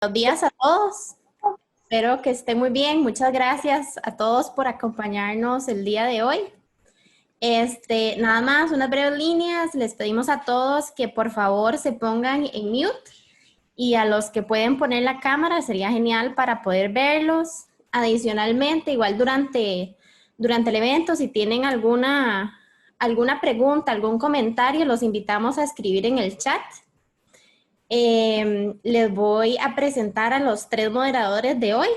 Buenos días a todos. Espero que estén muy bien. Muchas gracias a todos por acompañarnos el día de hoy. Nada más, unas breves líneas. Les pedimos a todos que por favor se pongan en mute y a los que pueden poner la cámara sería genial para poder verlos. Adicionalmente, igual durante el evento, si tienen alguna pregunta, algún comentario, los invitamos a escribir en el chat. Les voy a presentar a los tres moderadores de hoy.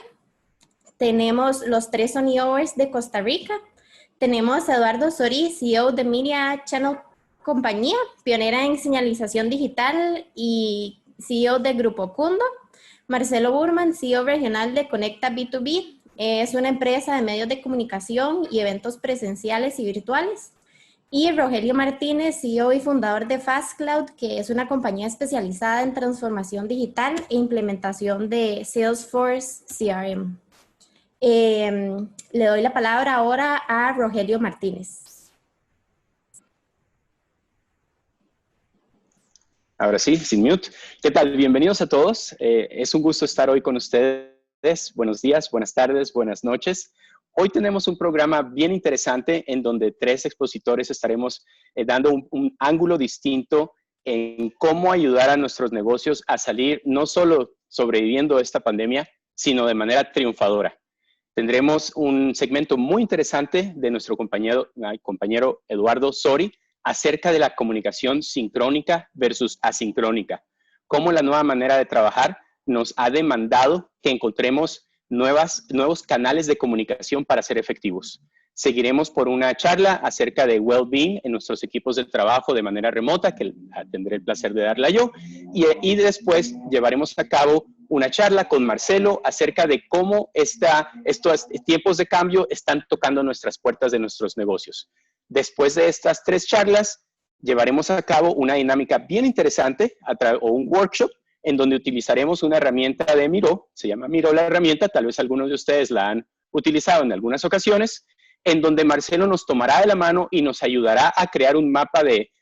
Tenemos los tres Sonyovers de Costa Rica. Tenemos a Eduardo Sori, CEO de Media Channel Compañía, pionera en señalización digital y CEO de Grupo Cundo. Marcelo Burman, CEO regional de Conecta B2B. Es una empresa de medios de comunicación y eventos presenciales y virtuales. Y Rogelio Martínez, CEO y fundador de FastCloud, que es una compañía especializada en transformación digital e implementación de Salesforce CRM. Le doy la palabra ahora a Rogelio Martínez. Ahora sí, sin mute. ¿Qué tal? Bienvenidos a todos. Es un gusto estar hoy con ustedes. Buenos días, buenas tardes, buenas noches. Hoy tenemos un programa bien interesante en donde tres expositores estaremos dando un ángulo distinto en cómo ayudar a nuestros negocios a salir no solo sobreviviendo esta pandemia, sino de manera triunfadora. Tendremos un segmento muy interesante de nuestro compañero Eduardo Sori acerca de la comunicación sincrónica versus asincrónica. Cómo la nueva manera de trabajar nos ha demandado que encontremos nuevos canales de comunicación para ser efectivos. Seguiremos por una charla acerca de well-being en nuestros equipos de trabajo de manera remota, que tendré el placer de darla yo, y después llevaremos a cabo una charla con Marcelo acerca de cómo estos tiempos de cambio están tocando nuestras puertas de nuestros negocios. Después de estas tres charlas, llevaremos a cabo una dinámica bien interesante o un workshop en donde utilizaremos una herramienta de Miro, se llama Miro la herramienta, tal vez algunos de ustedes la han utilizado en algunas ocasiones, en donde Marcelo nos tomará de la mano y nos ayudará a crear un mapa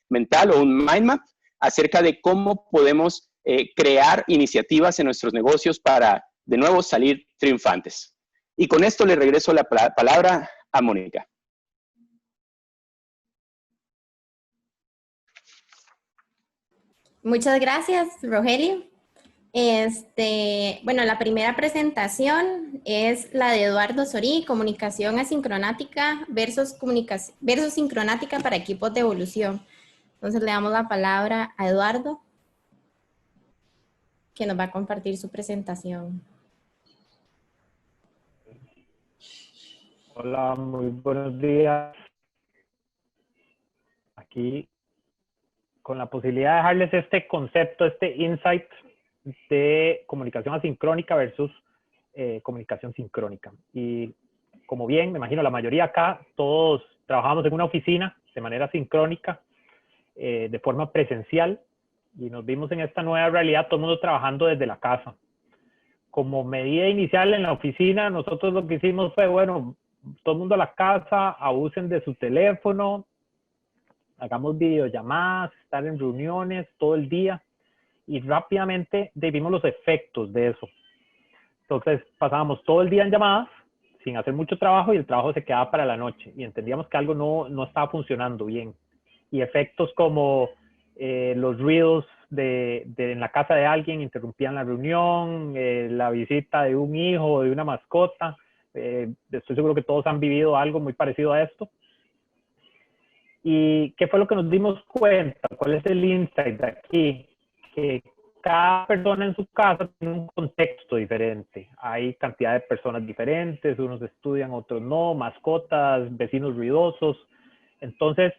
mental o un mind map acerca de cómo podemos crear iniciativas en nuestros negocios para, de nuevo, salir triunfantes. Y con esto le regreso la palabra a Mónica. Muchas gracias, Rogelio. Bueno, la primera presentación es la de Eduardo Sori, comunicación asincronática versus sincronática para equipos de evolución. Entonces le damos la palabra a Eduardo, que nos va a compartir su presentación. Hola, muy buenos días. Aquí con la posibilidad de dejarles este concepto, este insight de comunicación asincrónica versus comunicación sincrónica. Y como bien, me imagino la mayoría acá, todos trabajamos en una oficina de manera sincrónica, de forma presencial, y nos vimos en esta nueva realidad, todo el mundo trabajando desde la casa. Como medida inicial en la oficina, nosotros lo que hicimos fue, bueno, todo el mundo a la casa, abusen de su teléfono, hagamos videollamadas, estar en reuniones todo el día, y rápidamente vimos los efectos de eso. Entonces pasábamos todo el día en llamadas sin hacer mucho trabajo y el trabajo se quedaba para la noche y entendíamos que algo no estaba funcionando bien. Y efectos como los ruidos en la casa de alguien interrumpían la reunión, la visita de un hijo o de una mascota. Estoy seguro que todos han vivido algo muy parecido a esto. ¿Y qué fue lo que nos dimos cuenta? ¿Cuál es el insight de aquí? Que cada persona en su casa tiene un contexto diferente. Hay cantidad de personas diferentes, unos estudian, otros no, mascotas, vecinos ruidosos. Entonces,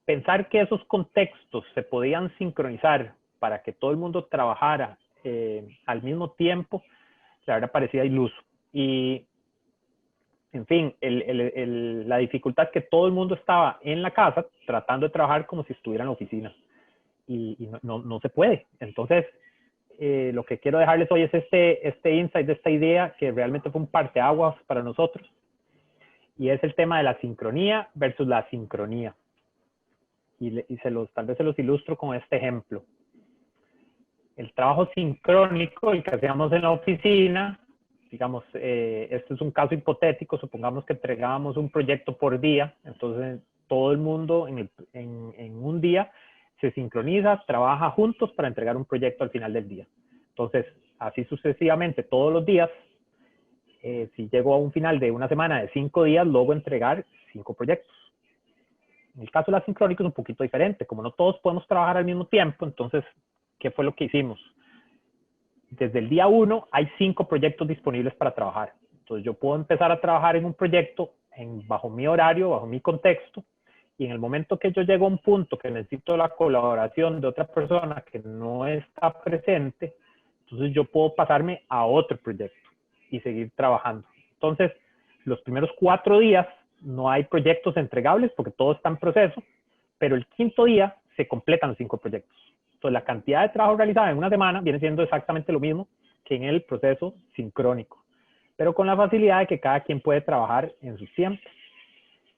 pensar que esos contextos se podían sincronizar para que todo el mundo trabajara al mismo tiempo, la verdad parecía iluso. Y, en fin, la dificultad que todo el mundo estaba en la casa tratando de trabajar como si estuviera en la oficina. Y no se puede. Entonces, lo que quiero dejarles hoy es este insight, de esta idea que realmente fue un parteaguas para nosotros. Y es el tema de la sincronía versus la asincronía. Y tal vez se los ilustro con este ejemplo. El trabajo sincrónico, el que hacíamos en la oficina, digamos, este es un caso hipotético, supongamos que entregábamos un proyecto por día, entonces todo el mundo en un día se sincroniza, trabaja juntos para entregar un proyecto al final del día. Entonces, así sucesivamente, todos los días, si llego a un final de una semana de 5 días, logro entregar 5 proyectos. En el caso de la sincrónica es un poquito diferente, como no todos podemos trabajar al mismo tiempo, entonces, ¿qué fue lo que hicimos? Desde el día 1 hay 5 proyectos disponibles para trabajar. Entonces yo puedo empezar a trabajar en un proyecto bajo mi horario, bajo mi contexto, y en el momento que yo llego a un punto que necesito la colaboración de otra persona que no está presente, entonces yo puedo pasarme a otro proyecto y seguir trabajando. Entonces, los primeros 4 días no hay proyectos entregables porque todo está en proceso, pero el quinto día se completan los 5 proyectos. Entonces, la cantidad de trabajo realizada en una semana viene siendo exactamente lo mismo que en el proceso sincrónico, pero con la facilidad de que cada quien puede trabajar en sus tiempos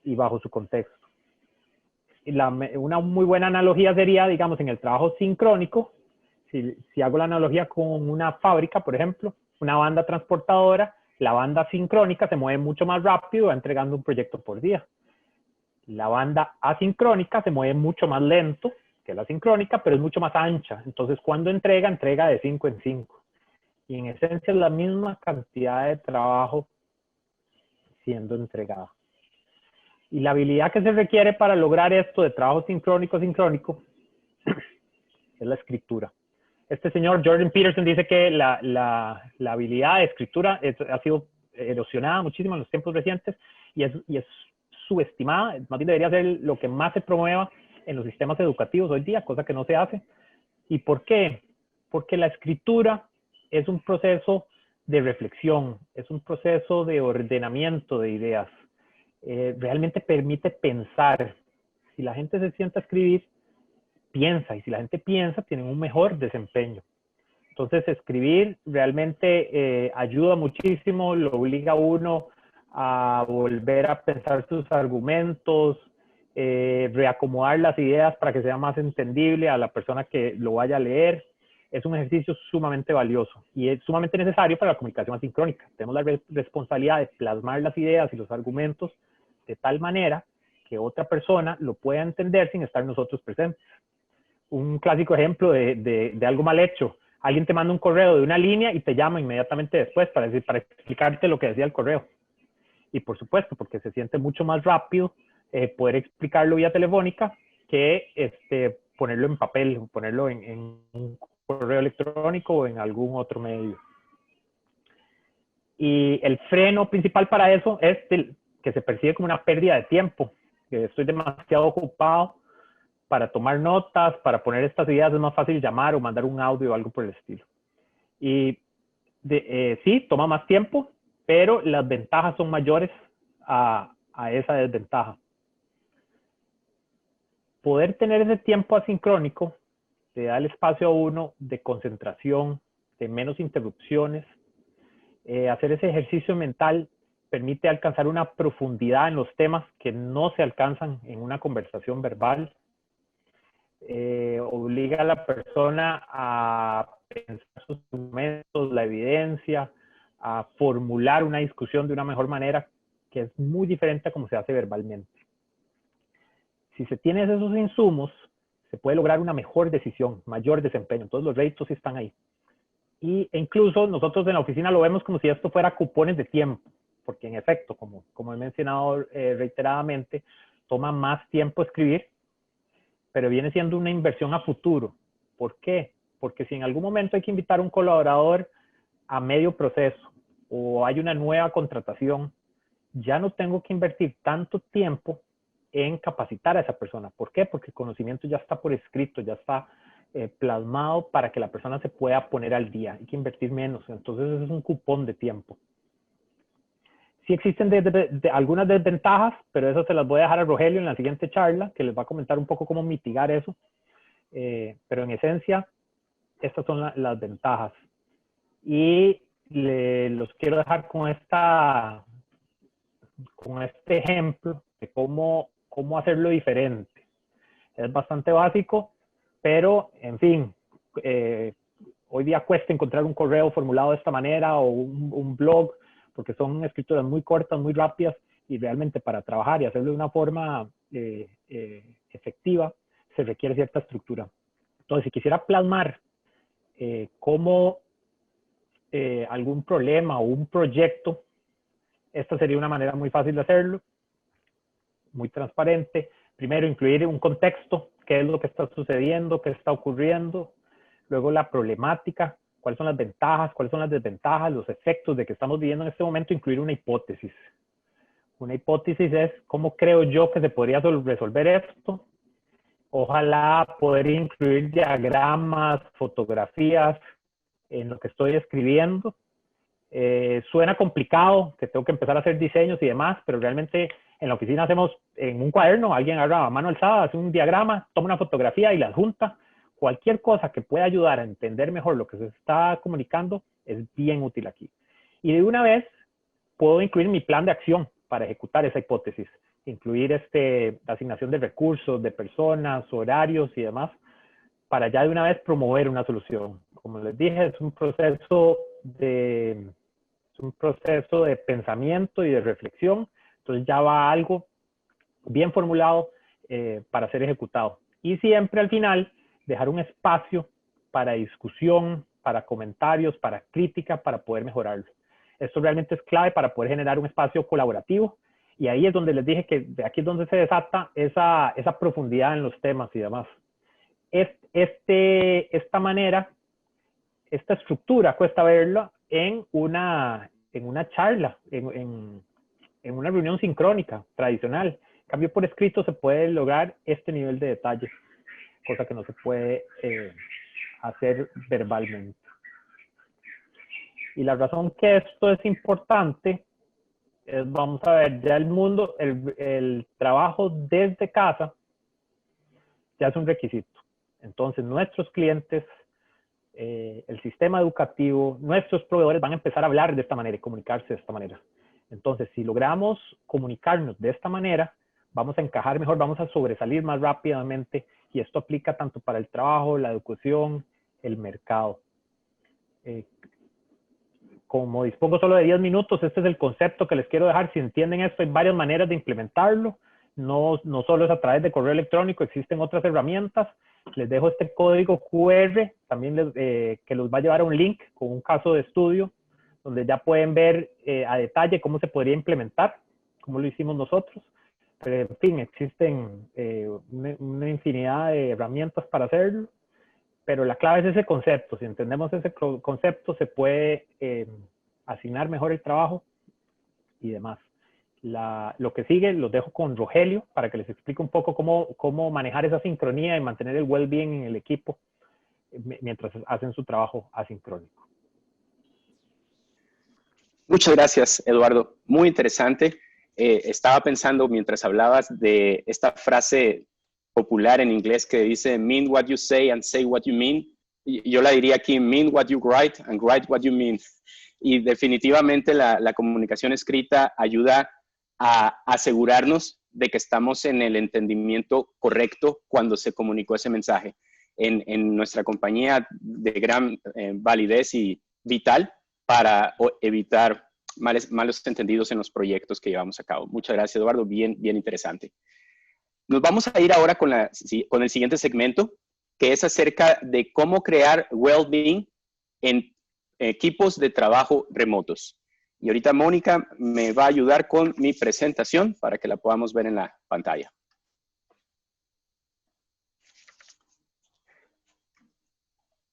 y bajo su contexto. Una muy buena analogía sería, digamos, en el trabajo sincrónico, si hago la analogía con una fábrica, por ejemplo, una banda transportadora, la banda sincrónica se mueve mucho más rápido, va entregando un proyecto por día. La banda asincrónica se mueve mucho más lento que la sincrónica, pero es mucho más ancha. Entonces, cuando entrega de 5 en 5. Y en esencia es la misma cantidad de trabajo siendo entregada. Y la habilidad que se requiere para lograr esto de trabajo sincrónico es la escritura. Este señor Jordan Peterson dice que la habilidad de escritura ha sido erosionada muchísimo en los tiempos recientes y es subestimada, más bien debería ser lo que más se promueva en los sistemas educativos hoy día, cosa que no se hace. ¿Y por qué? Porque la escritura es un proceso de reflexión, es un proceso de ordenamiento de ideas. Realmente permite pensar. Si la gente se sienta a escribir, piensa, y si la gente piensa, tienen un mejor desempeño. Entonces, escribir realmente ayuda muchísimo, lo obliga a uno a volver a pensar sus argumentos, reacomodar las ideas para que sea más entendible a la persona que lo vaya a leer. Es un ejercicio sumamente valioso y es sumamente necesario para la comunicación asincrónica. Tenemos la responsabilidad de plasmar las ideas y los argumentos de tal manera que otra persona lo pueda entender sin estar nosotros presentes. Un clásico ejemplo de algo mal hecho. Alguien te manda un correo de una línea y te llama inmediatamente después para explicarte lo que decía el correo. Y por supuesto, porque se siente mucho más rápido poder explicarlo vía telefónica que ponerlo en papel, ponerlo en un correo electrónico o en algún otro medio. Y el freno principal para eso es que se percibe como una pérdida de tiempo, que estoy demasiado ocupado para tomar notas, para poner estas ideas es más fácil llamar o mandar un audio o algo por el estilo. Y sí, toma más tiempo, pero las ventajas son mayores a esa desventaja. Poder tener ese tiempo asincrónico te da el espacio a uno de concentración, de menos interrupciones. Hacer ese ejercicio mental permite alcanzar una profundidad en los temas que no se alcanzan en una conversación verbal. Obliga a la persona a pensar sus argumentos, la evidencia, a formular una discusión de una mejor manera, que es muy diferente a como se hace verbalmente. Si se tienen esos insumos, se puede lograr una mejor decisión, mayor desempeño. Entonces los réditos están ahí. E incluso nosotros en la oficina lo vemos como si esto fuera cupones de tiempo, porque en efecto, como he mencionado reiteradamente, toma más tiempo escribir, pero viene siendo una inversión a futuro. ¿Por qué? Porque si en algún momento hay que invitar a un colaborador a medio proceso o hay una nueva contratación, ya no tengo que invertir tanto tiempo en capacitar a esa persona. ¿Por qué? Porque el conocimiento ya está por escrito, ya está plasmado para que la persona se pueda poner al día. Hay que invertir menos. Entonces es un cupón de tiempo. Sí existen algunas desventajas, pero eso se las voy a dejar a Rogelio en la siguiente charla, que les va a comentar un poco cómo mitigar eso. Pero en esencia, estas son las ventajas. Y los quiero dejar con este ejemplo de cómo hacerlo diferente. Es bastante básico, pero, en fin, hoy día cuesta encontrar un correo formulado de esta manera o un blog, porque son escrituras muy cortas, muy rápidas, y realmente para trabajar y hacerlo de una forma efectiva se requiere cierta estructura. Entonces, si quisiera plasmar cómo algún problema o un proyecto, esta sería una manera muy fácil de hacerlo, muy transparente. Primero, incluir un contexto, qué es lo que está sucediendo, qué está ocurriendo. Luego, la problemática, cuáles son las ventajas, cuáles son las desventajas, los efectos de que estamos viviendo en este momento. Incluir una hipótesis. Una hipótesis es cómo creo yo que se podría resolver esto. Ojalá poder incluir diagramas, fotografías en lo que estoy escribiendo. Suena complicado, que tengo que empezar a hacer diseños y demás, pero realmente en la oficina hacemos en un cuaderno, alguien agarra a mano alzada, hace un diagrama, toma una fotografía y la adjunta. Cualquier cosa que pueda ayudar a entender mejor lo que se está comunicando es bien útil aquí. Y de una vez puedo incluir mi plan de acción para ejecutar esa hipótesis, incluir la asignación de recursos, de personas, horarios y demás, para ya de una vez promover una solución. Como les dije, es un proceso de pensamiento y de reflexión, entonces ya va algo bien formulado para ser ejecutado. Y siempre al final dejar un espacio para discusión, para comentarios, para crítica, para poder mejorarlo. Esto realmente es clave para poder generar un espacio colaborativo, y ahí es donde les dije que aquí es donde se desata esa profundidad en los temas y demás. Esta manera, esta estructura cuesta verla en una charla, en una reunión sincrónica tradicional. En cambio, por escrito se puede lograr este nivel de detalle, cosa que no se puede hacer verbalmente. Y la razón que esto es importante es, vamos a ver, ya el trabajo desde casa ya es un requisito. Entonces, nuestros clientes, el sistema educativo, nuestros proveedores van a empezar a hablar de esta manera y comunicarse de esta manera. Entonces, si logramos comunicarnos de esta manera, vamos a encajar mejor, vamos a sobresalir más rápidamente, y esto aplica tanto para el trabajo, la educación, el mercado. Como dispongo solo de 10 minutos, este es el concepto que les quiero dejar. Si entienden esto, hay varias maneras de implementarlo. No solo es a través de correo electrónico, existen otras herramientas. Les dejo este código QR, también que los va a llevar a un link con un caso de estudio, donde ya pueden ver a detalle cómo se podría implementar, cómo lo hicimos nosotros. Pero, en fin, existen una infinidad de herramientas para hacerlo, pero la clave es ese concepto. Si entendemos ese concepto, se puede asignar mejor el trabajo y demás. Lo que sigue los dejo con Rogelio para que les explique un poco cómo manejar esa sincronía y mantener el well-being en el equipo mientras hacen su trabajo asincrónico. Muchas gracias, Eduardo. Muy interesante. Estaba pensando mientras hablabas de esta frase popular en inglés que dice mean what you say and say what you mean. Yo la diría aquí, mean what you write and write what you mean. Y definitivamente la comunicación escrita ayuda a asegurarnos de que estamos en el entendimiento correcto cuando se comunicó ese mensaje. En nuestra compañía de gran validez y vital para evitar malos entendidos en los proyectos que llevamos a cabo. Muchas gracias, Eduardo. Bien interesante. Nos vamos a ir ahora con el siguiente segmento, que es acerca de cómo crear well-being en equipos de trabajo remotos. Y ahorita Mónica me va a ayudar con mi presentación para que la podamos ver en la pantalla.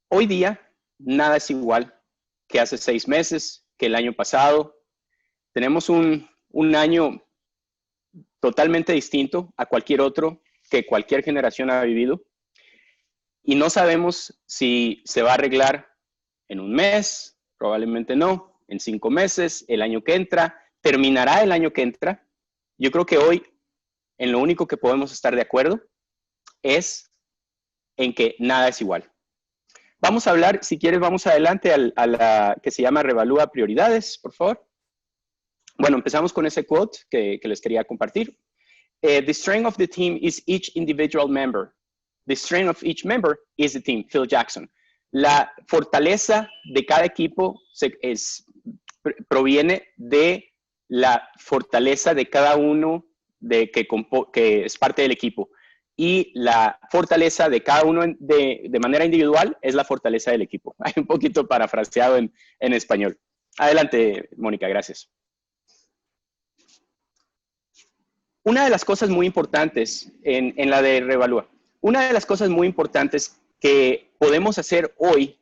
Hoy día, nada es igual que hace 6 meses, que el año pasado. Tenemos un año totalmente distinto a cualquier otro que cualquier generación ha vivido. Y no sabemos si se va a arreglar en un mes, probablemente no, en 5 meses, el año que entra, terminará el año que entra. Yo creo que hoy en lo único que podemos estar de acuerdo es en que nada es igual. Vamos a hablar, si quieres, vamos adelante a la que se llama Revalúa Prioridades, por favor. Bueno, empezamos con ese quote que les quería compartir. The strength of the team is each individual member. The strength of each member is the team. Phil Jackson. La fortaleza de cada equipo proviene de la fortaleza de cada uno que es parte del equipo. Y la fortaleza de cada uno de manera individual es la fortaleza del equipo. Hay un poquito parafraseado en español. Adelante, Mónica, gracias. Una de las cosas muy importantes en la de Revalúa, una de las cosas muy importantes que podemos hacer hoy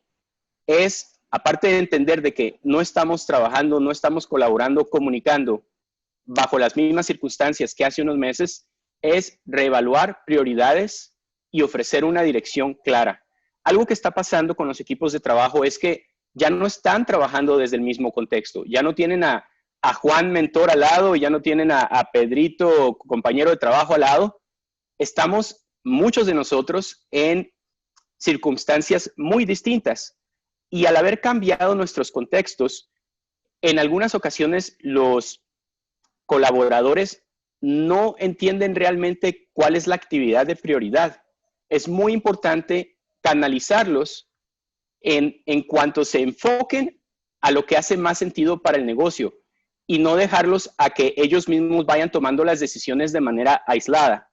es, aparte de entender de que no estamos trabajando, no estamos colaborando, comunicando bajo las mismas circunstancias que hace unos meses, es reevaluar prioridades y ofrecer una dirección clara. Algo que está pasando con los equipos de trabajo es que ya no están trabajando desde el mismo contexto, ya no tienen a Juan mentor al lado, ya no tienen a Pedrito compañero de trabajo al lado. Estamos, muchos de nosotros, en circunstancias muy distintas. Y al haber cambiado nuestros contextos, en algunas ocasiones los colaboradores no entienden realmente cuál es la actividad de prioridad. Es muy importante canalizarlos en cuanto se enfoquen a lo que hace más sentido para el negocio y no dejarlos a que ellos mismos vayan tomando las decisiones de manera aislada.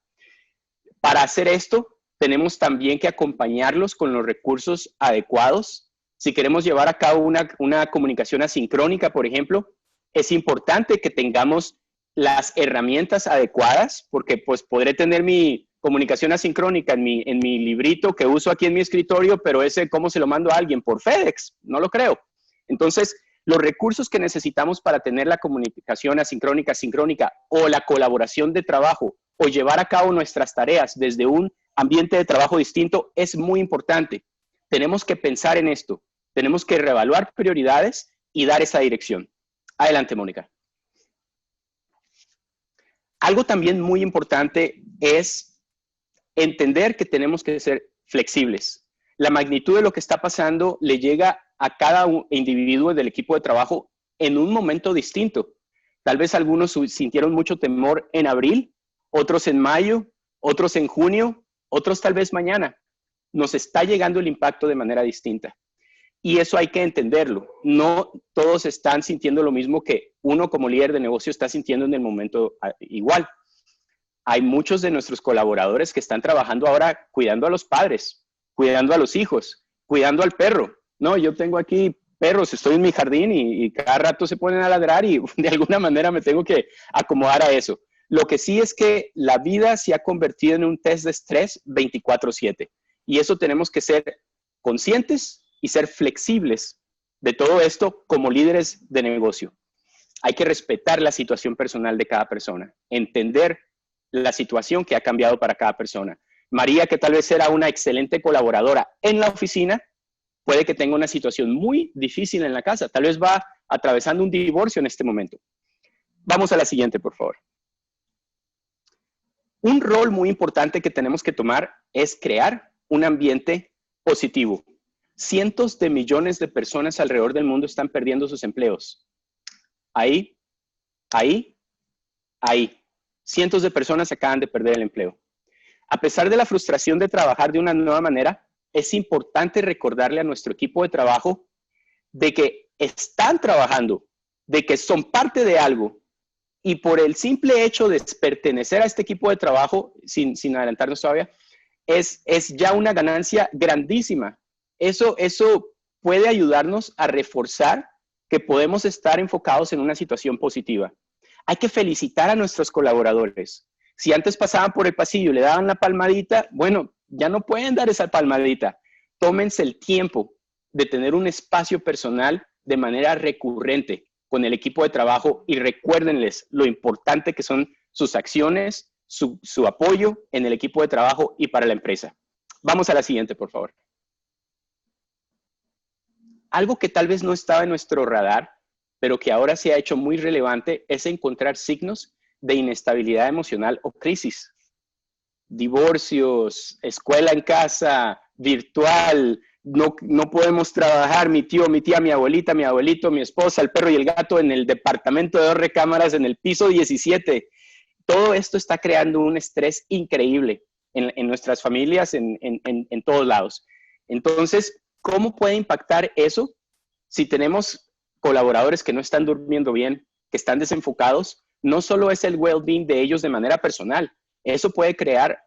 Para hacer esto, tenemos también que acompañarlos con los recursos adecuados. Si queremos llevar a cabo una comunicación asincrónica, por ejemplo, es importante que tengamos las herramientas adecuadas, porque pues podré tener mi comunicación asincrónica en mi librito que uso aquí en mi escritorio, pero ese, ¿cómo se lo mando a alguien? Por FedEx, no lo creo. Entonces, los recursos que necesitamos para tener la comunicación asincrónica, sincrónica o la colaboración de trabajo o llevar a cabo nuestras tareas desde un ambiente de trabajo distinto es muy importante. Tenemos que pensar en esto. Tenemos que reevaluar prioridades y dar esa dirección. Adelante, Mónica. Algo también muy importante es entender que tenemos que ser flexibles. La magnitud de lo que está pasando le llega a cada individuo del equipo de trabajo en un momento distinto. Tal vez algunos sintieron mucho temor en abril, otros en mayo, otros en junio, otros tal vez mañana. Nos está llegando el impacto de manera distinta. Y eso hay que entenderlo. No todos están sintiendo lo mismo que uno como líder de negocio está sintiendo en el momento igual. Hay muchos de nuestros colaboradores que están trabajando ahora cuidando a los padres, cuidando a los hijos, cuidando al perro. No, yo tengo aquí perros, estoy en mi jardín y cada rato se ponen a ladrar y de alguna manera me tengo que acomodar a eso. Lo que sí es que la vida se ha convertido en un test de estrés 24/7 y eso tenemos que ser conscientes y ser flexibles de todo esto como líderes de negocio. Hay que respetar la situación personal de cada persona, entender la situación que ha cambiado para cada persona. María, que tal vez era una excelente colaboradora en la oficina, puede que tenga una situación muy difícil en la casa. Tal vez va atravesando un divorcio en este momento. Vamos a la siguiente, por favor. Un rol muy importante que tenemos que tomar es crear un ambiente positivo. Cientos de millones de personas alrededor del mundo están perdiendo sus empleos. Ahí. Cientos de personas acaban de perder el empleo. A pesar de la frustración de trabajar de una nueva manera, es importante recordarle a nuestro equipo de trabajo de que están trabajando, de que son parte de algo y por el simple hecho de pertenecer a este equipo de trabajo, sin adelantarnos todavía, es ya una ganancia grandísima. Eso puede ayudarnos a reforzar que podemos estar enfocados en una situación positiva. Hay que felicitar a nuestros colaboradores. Si antes pasaban por el pasillo y le daban la palmadita, bueno, ya no pueden dar esa palmadita. Tómense el tiempo de tener un espacio personal de manera recurrente con el equipo de trabajo y recuérdenles lo importante que son sus acciones, su apoyo en el equipo de trabajo y para la empresa. Vamos a la siguiente, por favor. Algo que tal vez no estaba en nuestro radar, pero que ahora se ha hecho muy relevante, es encontrar signos de inestabilidad emocional o crisis. Divorcios, escuela en casa, virtual, no podemos trabajar, mi tío, mi tía, mi abuelita, mi abuelito, mi esposa, el perro y el gato en el departamento de 2 recámaras en el piso 17. Todo esto está creando un estrés increíble en nuestras familias, en todos lados. Entonces, ¿Cómo puede impactar eso si tenemos colaboradores que no están durmiendo bien, que están desenfocados? No solo es el well-being de ellos de manera personal, eso puede crear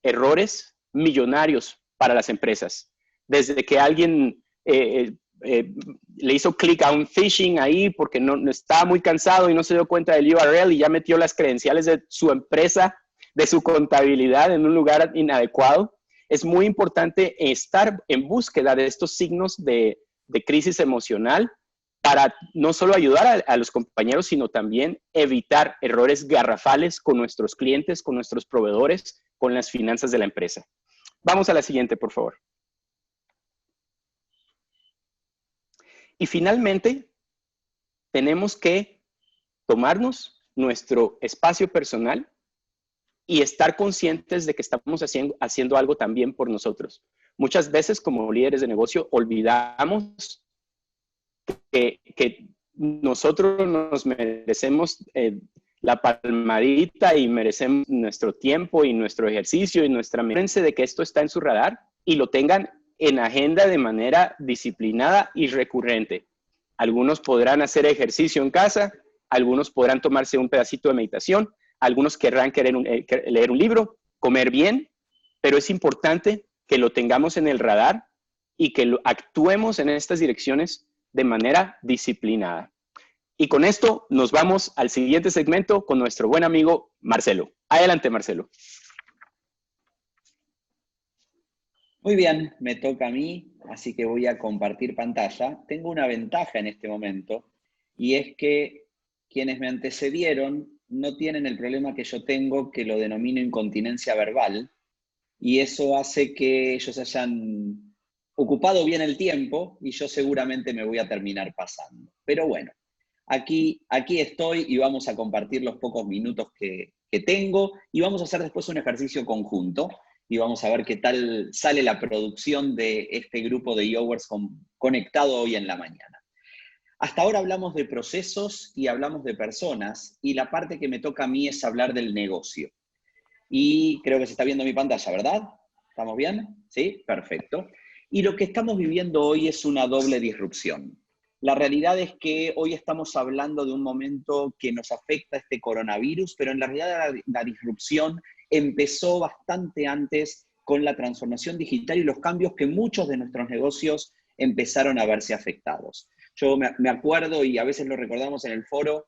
errores millonarios para las empresas. Desde que alguien le hizo clic a un phishing ahí porque no estaba muy cansado y no se dio cuenta del URL y ya metió las credenciales de su empresa, de su contabilidad en un lugar inadecuado. Es muy importante estar en búsqueda de estos signos de crisis emocional para no solo ayudar a los compañeros, sino también evitar errores garrafales con nuestros clientes, con nuestros proveedores, con las finanzas de la empresa. Vamos a la siguiente, por favor. Y finalmente, tenemos que tomarnos nuestro espacio personal y estar conscientes de que estamos haciendo algo también por nosotros. Muchas veces, como líderes de negocio, olvidamos que nosotros nos merecemos la palmadita y merecemos nuestro tiempo y nuestro ejercicio y nuestra mente de que esto está en su radar y lo tengan en agenda de manera disciplinada y recurrente. Algunos podrán hacer ejercicio en casa, algunos podrán tomarse un pedacito de meditación, algunos querrán leer un libro, comer bien, pero es importante que lo tengamos en el radar y que actuemos en estas direcciones de manera disciplinada. Y con esto nos vamos al siguiente segmento con nuestro buen amigo Marcelo. Adelante, Marcelo. Muy bien, me toca a mí, así que voy a compartir pantalla. Tengo una ventaja en este momento, y es que quienes me antecedieron no tienen el problema que yo tengo, que lo denomino incontinencia verbal, y eso hace que ellos hayan ocupado bien el tiempo, y yo seguramente me voy a terminar pasando. Pero bueno, aquí estoy y vamos a compartir los pocos minutos que tengo, y vamos a hacer después un ejercicio conjunto, y vamos a ver qué tal sale la producción de este grupo de Yowers conectado hoy en la mañana. Hasta ahora hablamos de procesos y hablamos de personas, y la parte que me toca a mí es hablar del negocio. Y creo que se está viendo mi pantalla, ¿verdad? ¿Estamos bien? ¿Sí? Perfecto. Y lo que estamos viviendo hoy es una doble disrupción. La realidad es que hoy estamos hablando de un momento que nos afecta este coronavirus, pero en la realidad la disrupción empezó bastante antes con la transformación digital y los cambios que muchos de nuestros negocios empezaron a verse afectados. Yo me acuerdo, y a veces lo recordamos en el foro,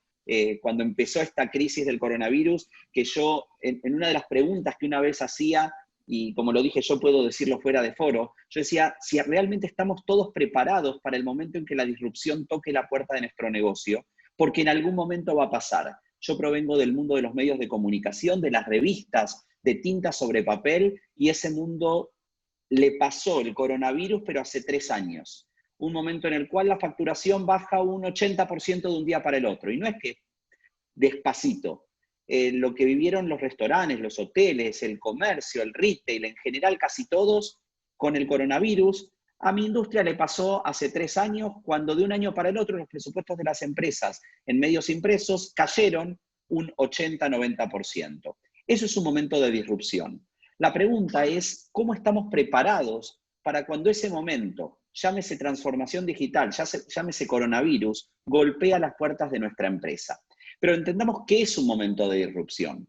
cuando empezó esta crisis del coronavirus, que yo, en una de las preguntas que una vez hacía, y como lo dije, yo puedo decirlo fuera de foro, yo decía, si realmente estamos todos preparados para el momento en que la disrupción toque la puerta de nuestro negocio, porque en algún momento va a pasar. Yo provengo del mundo de los medios de comunicación, de las revistas, de tinta sobre papel, y ese mundo le pasó el coronavirus, pero hace 3 años. Un momento en el cual la facturación baja un 80% de un día para el otro. Y no es que despacito. Lo que vivieron los restaurantes, los hoteles, el comercio, el retail, en general casi todos, con el coronavirus, a mi industria le pasó hace 3 años, cuando de un año para el otro los presupuestos de las empresas en medios impresos cayeron un 80-90%. Eso es un momento de disrupción. La pregunta es, ¿cómo estamos preparados para cuando ese momento, llámese transformación digital, llámese coronavirus, golpea las puertas de nuestra empresa? Pero entendamos qué es un momento de disrupción.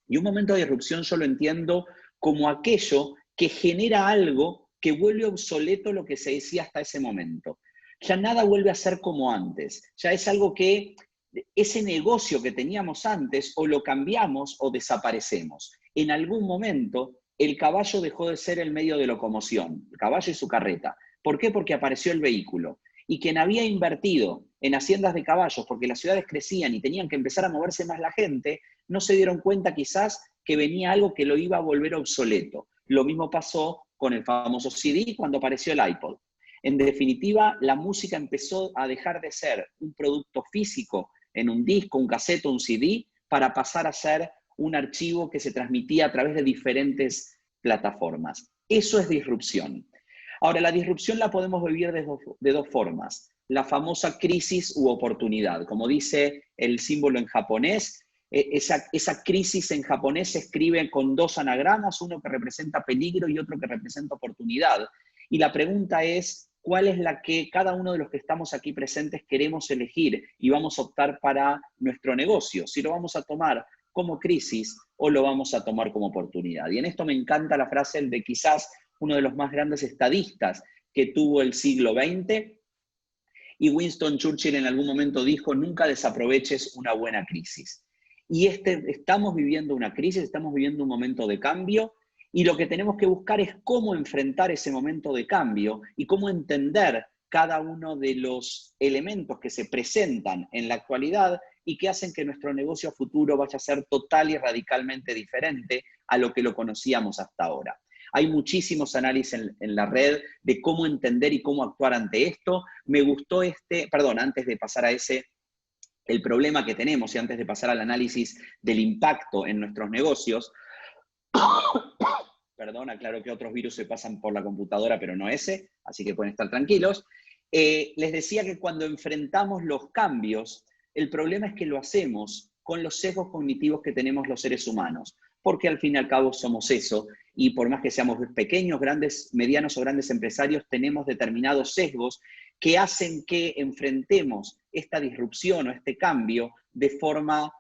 Y un momento de disrupción yo lo entiendo como aquello que genera algo que vuelve obsoleto lo que se decía hasta ese momento. Ya nada vuelve a ser como antes. Ya es algo que ese negocio que teníamos antes o lo cambiamos o desaparecemos. En algún momento el caballo dejó de ser el medio de locomoción, el caballo y su carreta. ¿Por qué? Porque apareció el vehículo. Y quien había invertido en haciendas de caballos porque las ciudades crecían y tenían que empezar a moverse más la gente, no se dieron cuenta quizás que venía algo que lo iba a volver obsoleto. Lo mismo pasó con el famoso CD cuando apareció el iPod. En definitiva, la música empezó a dejar de ser un producto físico en un disco, un cassette, un CD, para pasar a ser un archivo que se transmitía a través de diferentes plataformas. Eso es disrupción. Ahora, la disrupción la podemos vivir de 2 formas. La famosa crisis u oportunidad. Como dice el símbolo en japonés, esa crisis en japonés se escribe con 2 anagramas, uno que representa peligro y otro que representa oportunidad. Y la pregunta es, ¿cuál es la que cada uno de los que estamos aquí presentes queremos elegir y vamos a optar para nuestro negocio? Si lo vamos a tomar como crisis o lo vamos a tomar como oportunidad. Y en esto me encanta la frase de quizás uno de los más grandes estadistas que tuvo el siglo XX, y Winston Churchill en algún momento dijo, nunca desaproveches una buena crisis. Y estamos viviendo una crisis, estamos viviendo un momento de cambio, y lo que tenemos que buscar es cómo enfrentar ese momento de cambio y cómo entender cada uno de los elementos que se presentan en la actualidad y que hacen que nuestro negocio futuro vaya a ser total y radicalmente diferente a lo que lo conocíamos hasta ahora. Hay muchísimos análisis en la red de cómo entender y cómo actuar ante esto. Me gustó antes de pasar a el problema que tenemos y antes de pasar al análisis del impacto en nuestros negocios, aclaro que otros virus se pasan por la computadora, pero no ese, así que pueden estar tranquilos. Les decía que cuando enfrentamos los cambios, el problema es que lo hacemos con los sesgos cognitivos que tenemos los seres humanos, porque al fin y al cabo somos eso, y por más que seamos pequeños, grandes, medianos o grandes empresarios, tenemos determinados sesgos que hacen que enfrentemos esta disrupción o este cambio de forma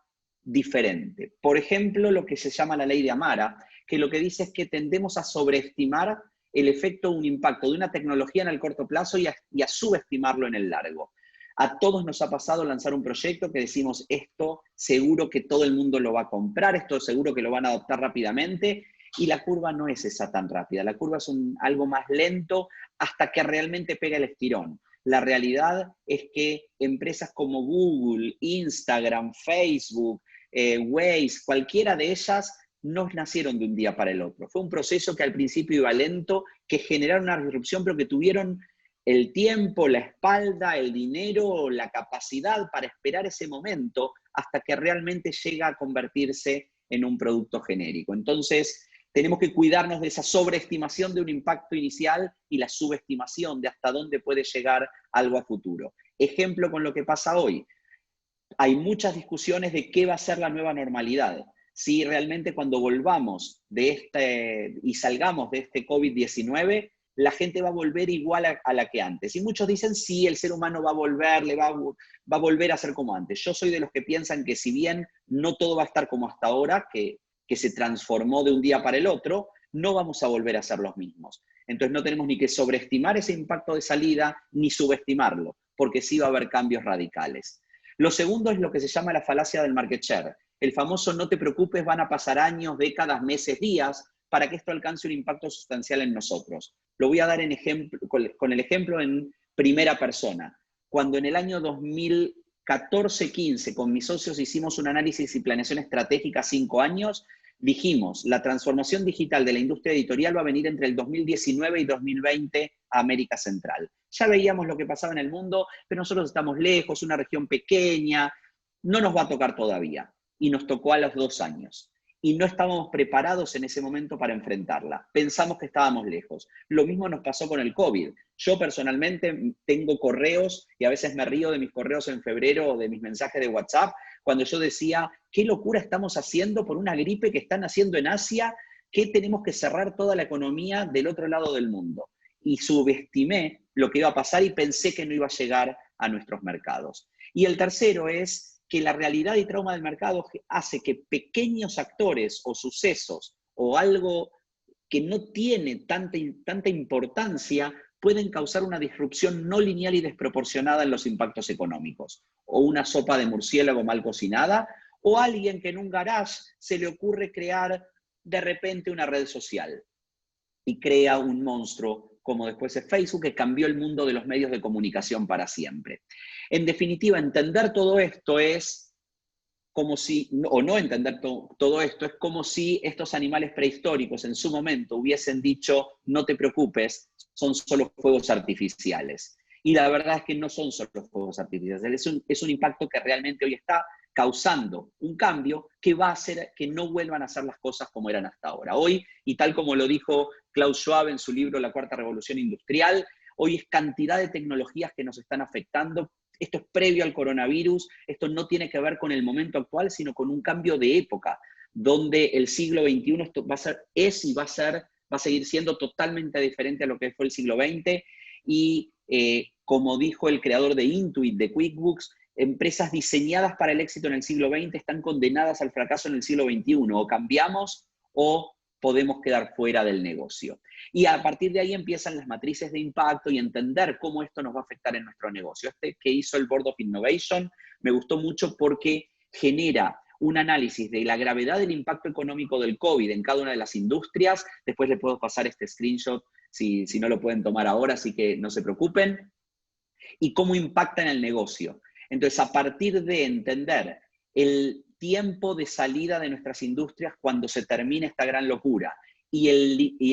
diferente. Por ejemplo, lo que se llama la ley de Amara, que lo que dice es que tendemos a sobreestimar el efecto de un impacto de una tecnología en el corto plazo y a subestimarlo en el largo. A todos nos ha pasado lanzar un proyecto que decimos, esto seguro que todo el mundo lo va a comprar, esto seguro que lo van a adoptar rápidamente, y la curva no es esa tan rápida. La curva es algo más lento hasta que realmente pega el estirón. La realidad es que empresas como Google, Instagram, Facebook, Waze, cualquiera de ellas no nacieron de un día para el otro. Fue un proceso que al principio iba lento, que generaron una disrupción, pero que tuvieron el tiempo, la espalda, el dinero, la capacidad para esperar ese momento hasta que realmente llega a convertirse en un producto genérico. Entonces, tenemos que cuidarnos de esa sobreestimación de un impacto inicial y la subestimación de hasta dónde puede llegar algo a futuro. Ejemplo con lo que pasa hoy. Hay muchas discusiones de qué va a ser la nueva normalidad. Si realmente cuando volvamos y salgamos de este COVID-19, la gente va a volver igual a la que antes. Y muchos dicen, sí, el ser humano va a volver, va a volver a ser como antes. Yo soy de los que piensan que si bien no todo va a estar como hasta ahora, que se transformó de un día para el otro, no vamos a volver a ser los mismos. Entonces no tenemos ni que sobreestimar ese impacto de salida, ni subestimarlo, porque sí va a haber cambios radicales. Lo segundo es lo que se llama la falacia del market share. El famoso no te preocupes, van a pasar años, décadas, meses, días, para que esto alcance un impacto sustancial en nosotros. Lo voy a dar con el ejemplo en primera persona. Cuando en el año 2014-15 con mis socios hicimos un análisis y planeación estratégica 5 años, dijimos, la transformación digital de la industria editorial va a venir entre el 2019 y 2020 a América Central. Ya veíamos lo que pasaba en el mundo, pero nosotros estamos lejos, una región pequeña, no nos va a tocar todavía. Y nos tocó a los 2 años. Y no estábamos preparados en ese momento para enfrentarla. Pensamos que estábamos lejos. Lo mismo nos pasó con el COVID. Yo personalmente tengo correos, y a veces me río de mis correos en febrero o de mis mensajes de WhatsApp, cuando yo decía, qué locura estamos haciendo por una gripe que están haciendo en Asia, que tenemos que cerrar toda la economía del otro lado del mundo. Y subestimé lo que iba a pasar y pensé que no iba a llegar a nuestros mercados. Y el tercero es que la realidad y trauma del mercado hace que pequeños actores o sucesos o algo que no tiene tanta importancia pueden causar una disrupción no lineal y desproporcionada en los impactos económicos. O una sopa de murciélago mal cocinada, o alguien que en un garage se le ocurre crear de repente una red social y crea un monstruo como después es Facebook, que cambió el mundo de los medios de comunicación para siempre. En definitiva, entender todo esto es como si, o no entender todo esto, es como si estos animales prehistóricos en su momento hubiesen dicho, no te preocupes, son solo fuegos artificiales. Y la verdad es que no son solo fuegos artificiales, es un impacto que realmente hoy está causando un cambio que va a hacer que no vuelvan a ser las cosas como eran hasta ahora. Hoy, y tal como lo dijo Klaus Schwab en su libro La Cuarta Revolución Industrial, hoy es cantidad de tecnologías que nos están afectando. Esto es previo al coronavirus, esto no tiene que ver con el momento actual, sino con un cambio de época, donde el siglo XXI esto es y va a ser va a seguir siendo totalmente diferente a lo que fue el siglo XX y como dijo el creador de Intuit, de QuickBooks, empresas diseñadas para el éxito en el siglo XX están condenadas al fracaso en el siglo XXI. O cambiamos o podemos quedar fuera del negocio. Y a partir de ahí empiezan las matrices de impacto y entender cómo esto nos va a afectar en nuestro negocio. Este que hizo el Board of Innovation me gustó mucho porque genera un análisis de la gravedad del impacto económico del COVID en cada una de las industrias. Después les puedo pasar este screenshot si no lo pueden tomar ahora, así que no se preocupen. Y cómo impacta en el negocio. Entonces, a partir de entender el tiempo de salida de nuestras industrias cuando se termine esta gran locura y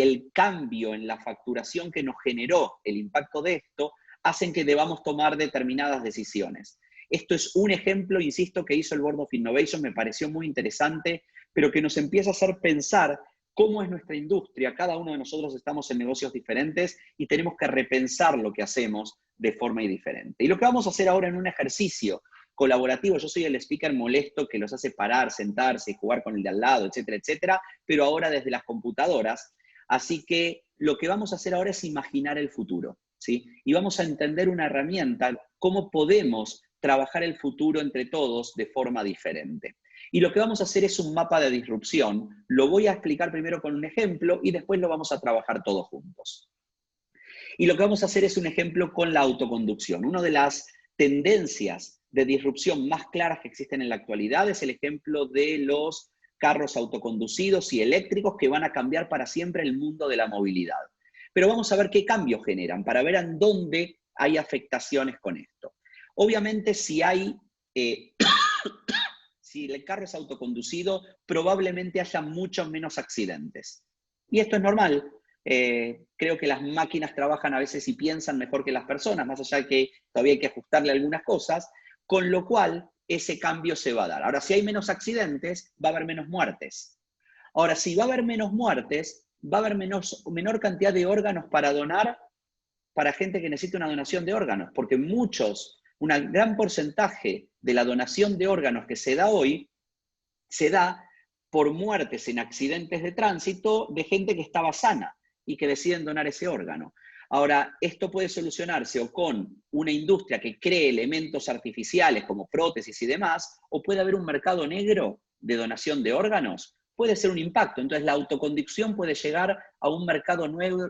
el cambio en la facturación que nos generó el impacto de esto, hacen que debamos tomar determinadas decisiones. Esto es un ejemplo, insisto, que hizo el Board of Innovation, me pareció muy interesante, pero que nos empieza a hacer pensar cómo es nuestra industria. Cada uno de nosotros estamos en negocios diferentes y tenemos que repensar lo que hacemos de forma diferente. Y lo que vamos a hacer ahora en un ejercicio colaborativo, yo soy el speaker molesto que los hace parar, sentarse y jugar con el de al lado, etcétera, etcétera, pero ahora desde las computadoras. Así que lo que vamos a hacer ahora es imaginar el futuro, ¿sí? Y vamos a entender una herramienta, cómo podemos trabajar el futuro entre todos de forma diferente. Y lo que vamos a hacer es un mapa de disrupción. Lo voy a explicar primero con un ejemplo y después lo vamos a trabajar todos juntos. Y lo que vamos a hacer es un ejemplo con la autoconducción. Una de las tendencias de disrupción más claras que existen en la actualidad es el ejemplo de los carros autoconducidos y eléctricos que van a cambiar para siempre el mundo de la movilidad. Pero vamos a ver qué cambios generan para ver en dónde hay afectaciones con esto. Obviamente, si el carro es autoconducido, probablemente haya muchos menos accidentes. Y esto es normal. Creo que las máquinas trabajan a veces y piensan mejor que las personas, más allá de que todavía hay que ajustarle algunas cosas, con lo cual ese cambio se va a dar. Ahora, si hay menos accidentes, va a haber menos muertes. Ahora, si va a haber menos muertes, va a haber menor cantidad de órganos para donar para gente que necesite una donación de órganos, porque un gran porcentaje de la donación de órganos que se da hoy, se da por muertes en accidentes de tránsito de gente que estaba sana y que deciden donar ese órgano. Ahora, esto puede solucionarse o con una industria que cree elementos artificiales como prótesis y demás, o puede haber un mercado negro de donación de órganos. Puede ser un impacto. Entonces, la autoconducción puede llegar a un mercado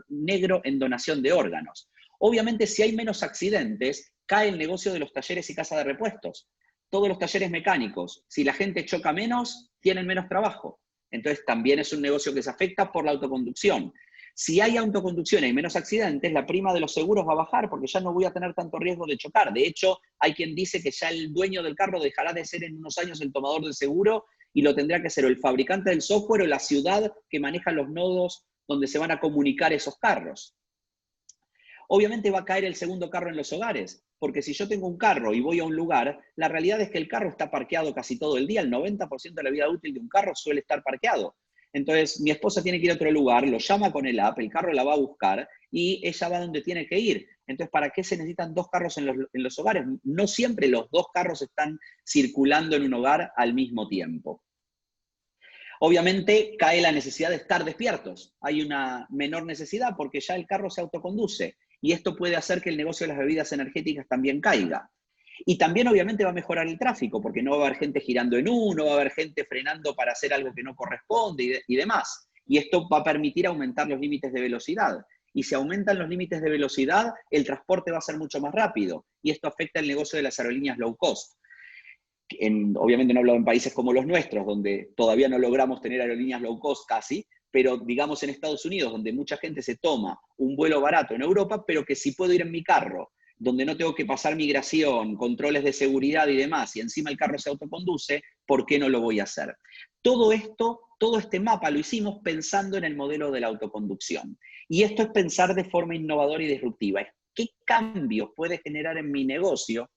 negro en donación de órganos. Obviamente, si hay menos accidentes, cae el negocio de los talleres y casas de repuestos. Todos los talleres mecánicos, si la gente choca menos, tienen menos trabajo. Entonces, también es un negocio que se afecta por la autoconducción. Si hay autoconducción y hay menos accidentes, la prima de los seguros va a bajar porque ya no voy a tener tanto riesgo de chocar. De hecho, hay quien dice que ya el dueño del carro dejará de ser en unos años el tomador del seguro y lo tendrá que ser o el fabricante del software o la ciudad que maneja los nodos donde se van a comunicar esos carros. Obviamente va a caer el segundo carro en los hogares, porque si yo tengo un carro y voy a un lugar, la realidad es que el carro está parqueado casi todo el día. El 90% de la vida útil de un carro suele estar parqueado. Entonces, mi esposa tiene que ir a otro lugar, lo llama con el app, el carro la va a buscar y ella va donde tiene que ir. Entonces, ¿para qué se necesitan dos carros en los hogares? No siempre los dos carros están circulando en un hogar al mismo tiempo. Obviamente, cae la necesidad de estar despiertos. Hay una menor necesidad porque ya el carro se autoconduce y esto puede hacer que el negocio de las bebidas energéticas también caiga. Y también obviamente va a mejorar el tráfico, porque no va a haber gente girando en U, no va a haber gente frenando para hacer algo que no corresponde y demás. Y esto va a permitir aumentar los límites de velocidad. Y si aumentan los límites de velocidad, el transporte va a ser mucho más rápido. Y esto afecta el negocio de las aerolíneas low cost. Obviamente no hablo en países como los nuestros, donde todavía no logramos tener aerolíneas low cost casi, pero digamos en Estados Unidos, donde mucha gente se toma un vuelo barato en Europa, pero que si puedo ir en mi carro, donde no tengo que pasar migración, controles de seguridad y demás, y encima el carro se autoconduce, ¿por qué no lo voy a hacer? Todo esto, todo este mapa lo hicimos pensando en el modelo de la autoconducción. Y esto es pensar de forma innovadora y disruptiva. ¿Qué cambios puede generar en mi negocio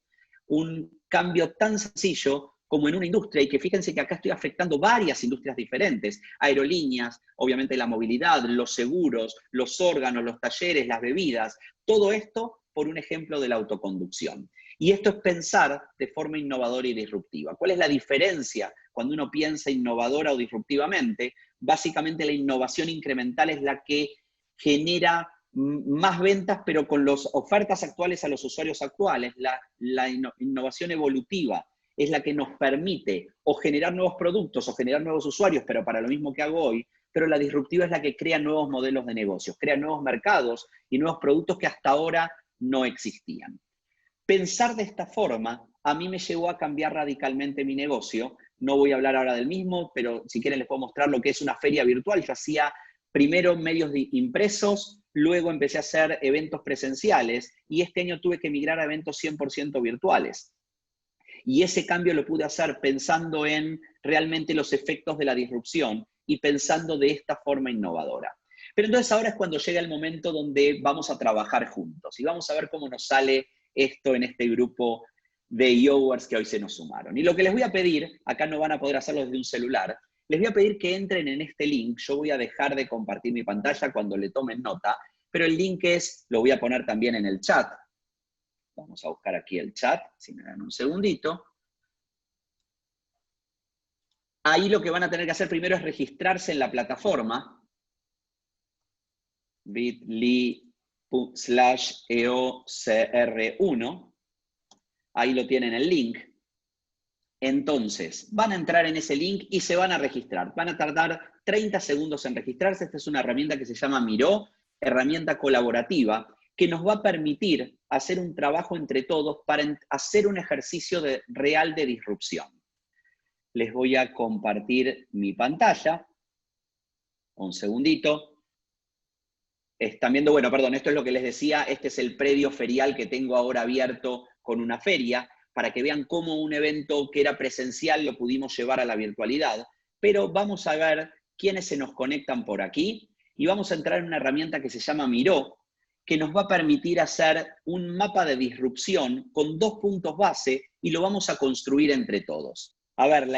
un cambio tan sencillo como en una industria? Y que fíjense que acá estoy afectando varias industrias diferentes, aerolíneas, obviamente la movilidad, los seguros, los órganos, los talleres, las bebidas, todo esto por un ejemplo de la autoconducción. Y esto es pensar de forma innovadora y disruptiva. ¿Cuál es la diferencia cuando uno piensa innovadora o disruptivamente? Básicamente la innovación incremental es la que genera más ventas, pero con las ofertas actuales a los usuarios actuales. La innovación evolutiva es la que nos permite o generar nuevos productos o generar nuevos usuarios, pero para lo mismo que hago hoy. Pero la disruptiva es la que crea nuevos modelos de negocios, crea nuevos mercados y nuevos productos que hasta ahora no existían. Pensar de esta forma a mí me llevó a cambiar radicalmente mi negocio. No voy a hablar ahora del mismo, pero si quieren les puedo mostrar lo que es una feria virtual. Yo hacía primero medios impresos, luego empecé a hacer eventos presenciales y este año tuve que migrar a eventos 100% virtuales. Y ese cambio lo pude hacer pensando en realmente los efectos de la disrupción y pensando de esta forma innovadora. Pero entonces ahora es cuando llega el momento donde vamos a trabajar juntos y vamos a ver cómo nos sale esto en este grupo de Yowers que hoy se nos sumaron. Y lo que les voy a pedir, acá no van a poder hacerlo desde un celular, les voy a pedir que entren en este link. Yo voy a dejar de compartir mi pantalla cuando le tomen nota, pero el link lo voy a poner también en el chat. Vamos a buscar aquí el chat, si me dan un segundito. Ahí lo que van a tener que hacer primero es registrarse en la plataforma bit.ly/EOCR1. Ahí lo tienen el link. Entonces, van a entrar en ese link y se van a registrar. Van a tardar 30 segundos en registrarse. Esta es una herramienta que se llama Miro, herramienta colaborativa, que nos va a permitir hacer un trabajo entre todos para hacer un ejercicio real de disrupción. Les voy a compartir mi pantalla. Un segundito. Están viendo, bueno, perdón, esto es lo que les decía, este es el predio ferial que tengo ahora abierto con una feria, para que vean cómo un evento que era presencial lo pudimos llevar a la virtualidad. Pero vamos a ver quiénes se nos conectan por aquí y vamos a entrar en una herramienta que se llama Miro, que nos va a permitir hacer un mapa de disrupción con 2 puntos base y lo vamos a construir entre todos. A ver,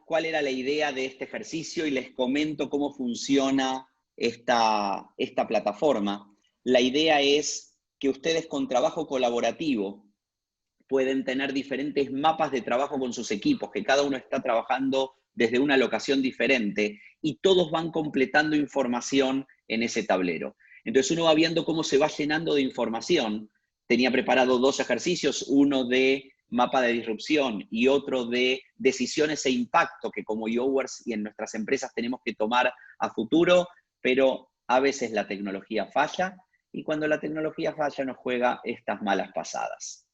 ¿cuál era la idea de este ejercicio? Y les comento cómo funciona esta plataforma. La idea es que ustedes con trabajo colaborativo pueden tener diferentes mapas de trabajo con sus equipos, que cada uno está trabajando desde una locación diferente y todos van completando información en ese tablero. Entonces uno va viendo cómo se va llenando de información. Tenía preparado 2 ejercicios, uno de mapa de disrupción y otro de decisiones e impacto que como Yowers y en nuestras empresas tenemos que tomar a futuro, pero a veces la tecnología falla y cuando la tecnología falla nos juega estas malas pasadas.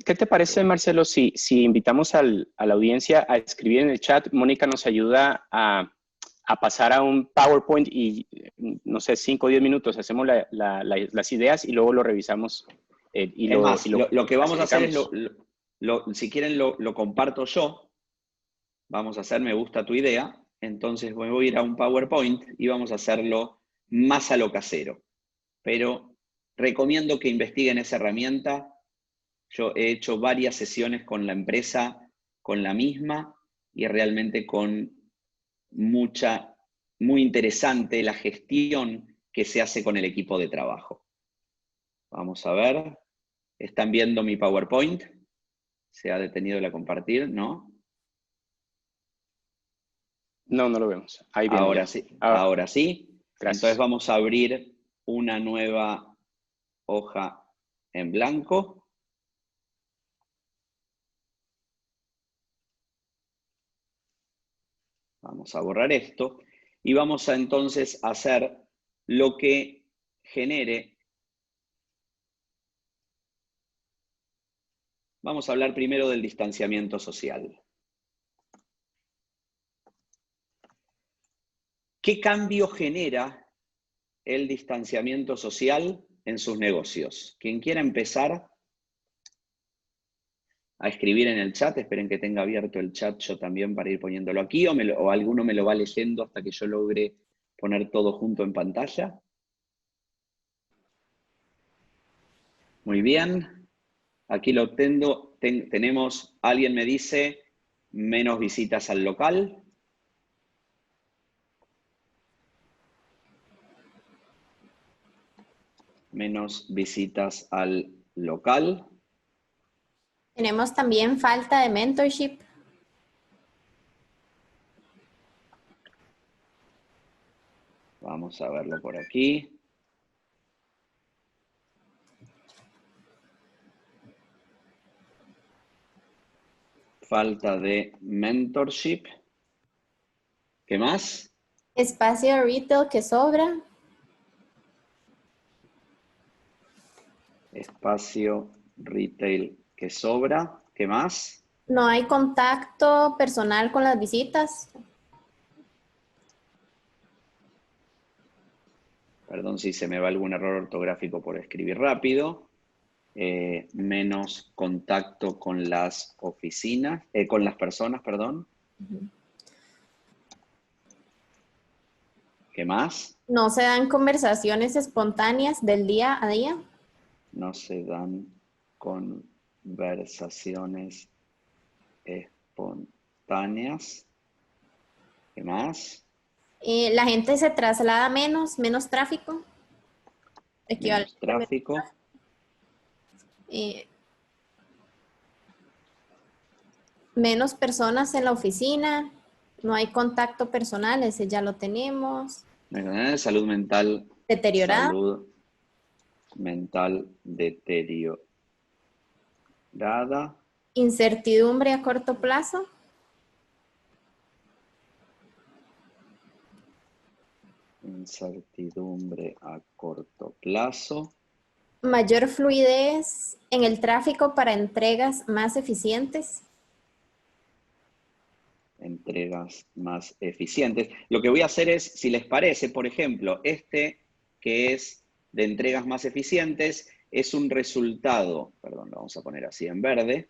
¿Qué te parece, Marcelo, si invitamos a la audiencia a escribir en el chat? Mónica nos ayuda a pasar a un PowerPoint y, no sé, 5 o 10 minutos, hacemos las ideas y luego lo revisamos. Lo que vamos a hacer es, si quieren lo comparto yo, vamos a hacer, me gusta tu idea, entonces me voy a ir a un PowerPoint y vamos a hacerlo más a lo casero. Pero recomiendo que investiguen esa herramienta. Yo he hecho varias sesiones con la empresa, con la misma, y realmente muy interesante la gestión que se hace con el equipo de trabajo. Vamos a ver. ¿Están viendo mi PowerPoint? ¿Se ha detenido la compartir? ¿No? No, no lo vemos. Ahí viene. Ahora sí. Ahora sí. Gracias. Entonces vamos a abrir una nueva hoja en blanco. Vamos a borrar esto y vamos a entonces hacer lo que genere. Vamos a hablar primero del distanciamiento social. ¿Qué cambio genera el distanciamiento social en sus negocios? Quien quiera empezar a escribir en el chat, esperen que tenga abierto el chat yo también para ir poniéndolo aquí, o alguno me lo va leyendo hasta que yo logre poner todo junto en pantalla. Muy bien. Aquí lo tengo. Tenemos, alguien me dice, menos visitas al local. Menos visitas al local. Tenemos también falta de mentorship. Vamos a verlo por aquí. Falta de mentorship. ¿Qué más? Espacio de retail que sobra. Espacio retail que sobra. ¿Qué más? No hay contacto personal con las visitas. Perdón si se me va algún error ortográfico por escribir rápido. Menos contacto con las oficinas, con las personas, perdón. ¿Qué más? No se dan conversaciones espontáneas del día a día. No se dan conversaciones espontáneas. ¿Qué más? La gente se traslada menos tráfico. Menos Equivalente a menos tráfico. menos personas en la oficina. No hay contacto personal, ese ya lo tenemos. Salud mental. Deteriorada. Salud mental deteriorada. Incertidumbre a corto plazo. Incertidumbre a corto plazo. Mayor fluidez en el tráfico para entregas más eficientes. Entregas más eficientes. Lo que voy a hacer es, si les parece, por ejemplo, este que es de entregas más eficientes, es un resultado, perdón, lo vamos a poner así en verde,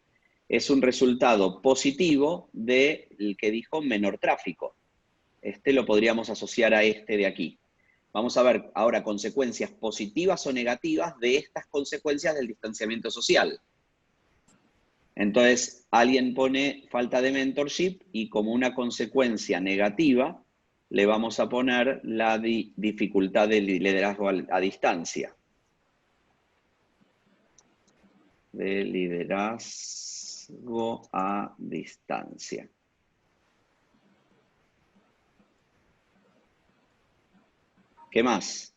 es un resultado positivo del que dijo menor tráfico. Este lo podríamos asociar a este de aquí. Vamos a ver ahora consecuencias positivas o negativas de estas consecuencias del distanciamiento social. Entonces, alguien pone falta de mentorship y como una consecuencia negativa le vamos a poner la dificultad de liderazgo a distancia. De liderazgo a distancia. ¿Qué más?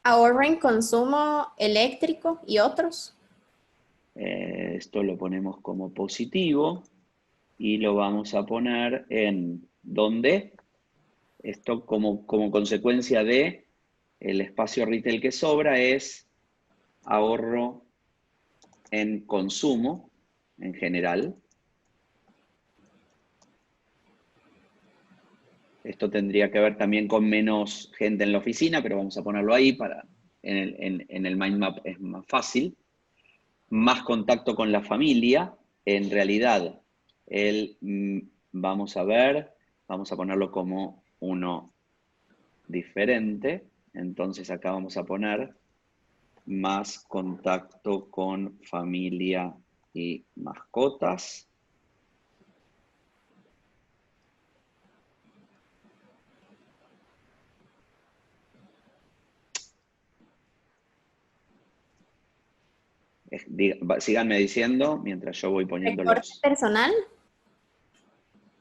Ahorro en consumo eléctrico y otros. Esto lo ponemos como positivo y lo vamos a poner en ¿dónde? Esto como consecuencia de el espacio retail que sobra es ahorro en consumo en general. Esto tendría que ver también con menos gente en la oficina, pero vamos a ponerlo ahí para en el mind map es más fácil. Más contacto con la familia. En realidad, vamos a ver, vamos a ponerlo como uno diferente. Entonces acá vamos a poner más contacto con familia y mascotas. Síganme diciendo mientras yo voy poniendo Recorte los... personal.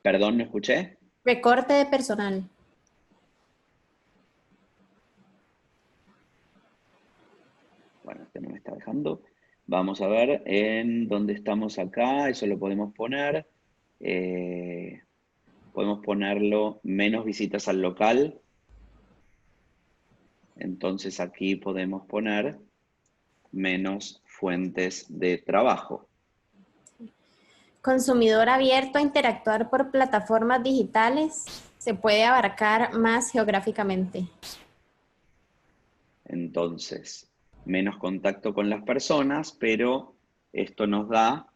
Perdón, ¿no escuché? Recorte de personal. Bueno, este no me está dejando. Vamos a ver en dónde estamos acá. Eso lo podemos poner. Podemos ponerlo menos visitas al local. Entonces aquí podemos poner menos fuentes de trabajo. Consumidor abierto a interactuar por plataformas digitales. Se puede abarcar más geográficamente. Entonces, menos contacto con las personas, pero esto nos da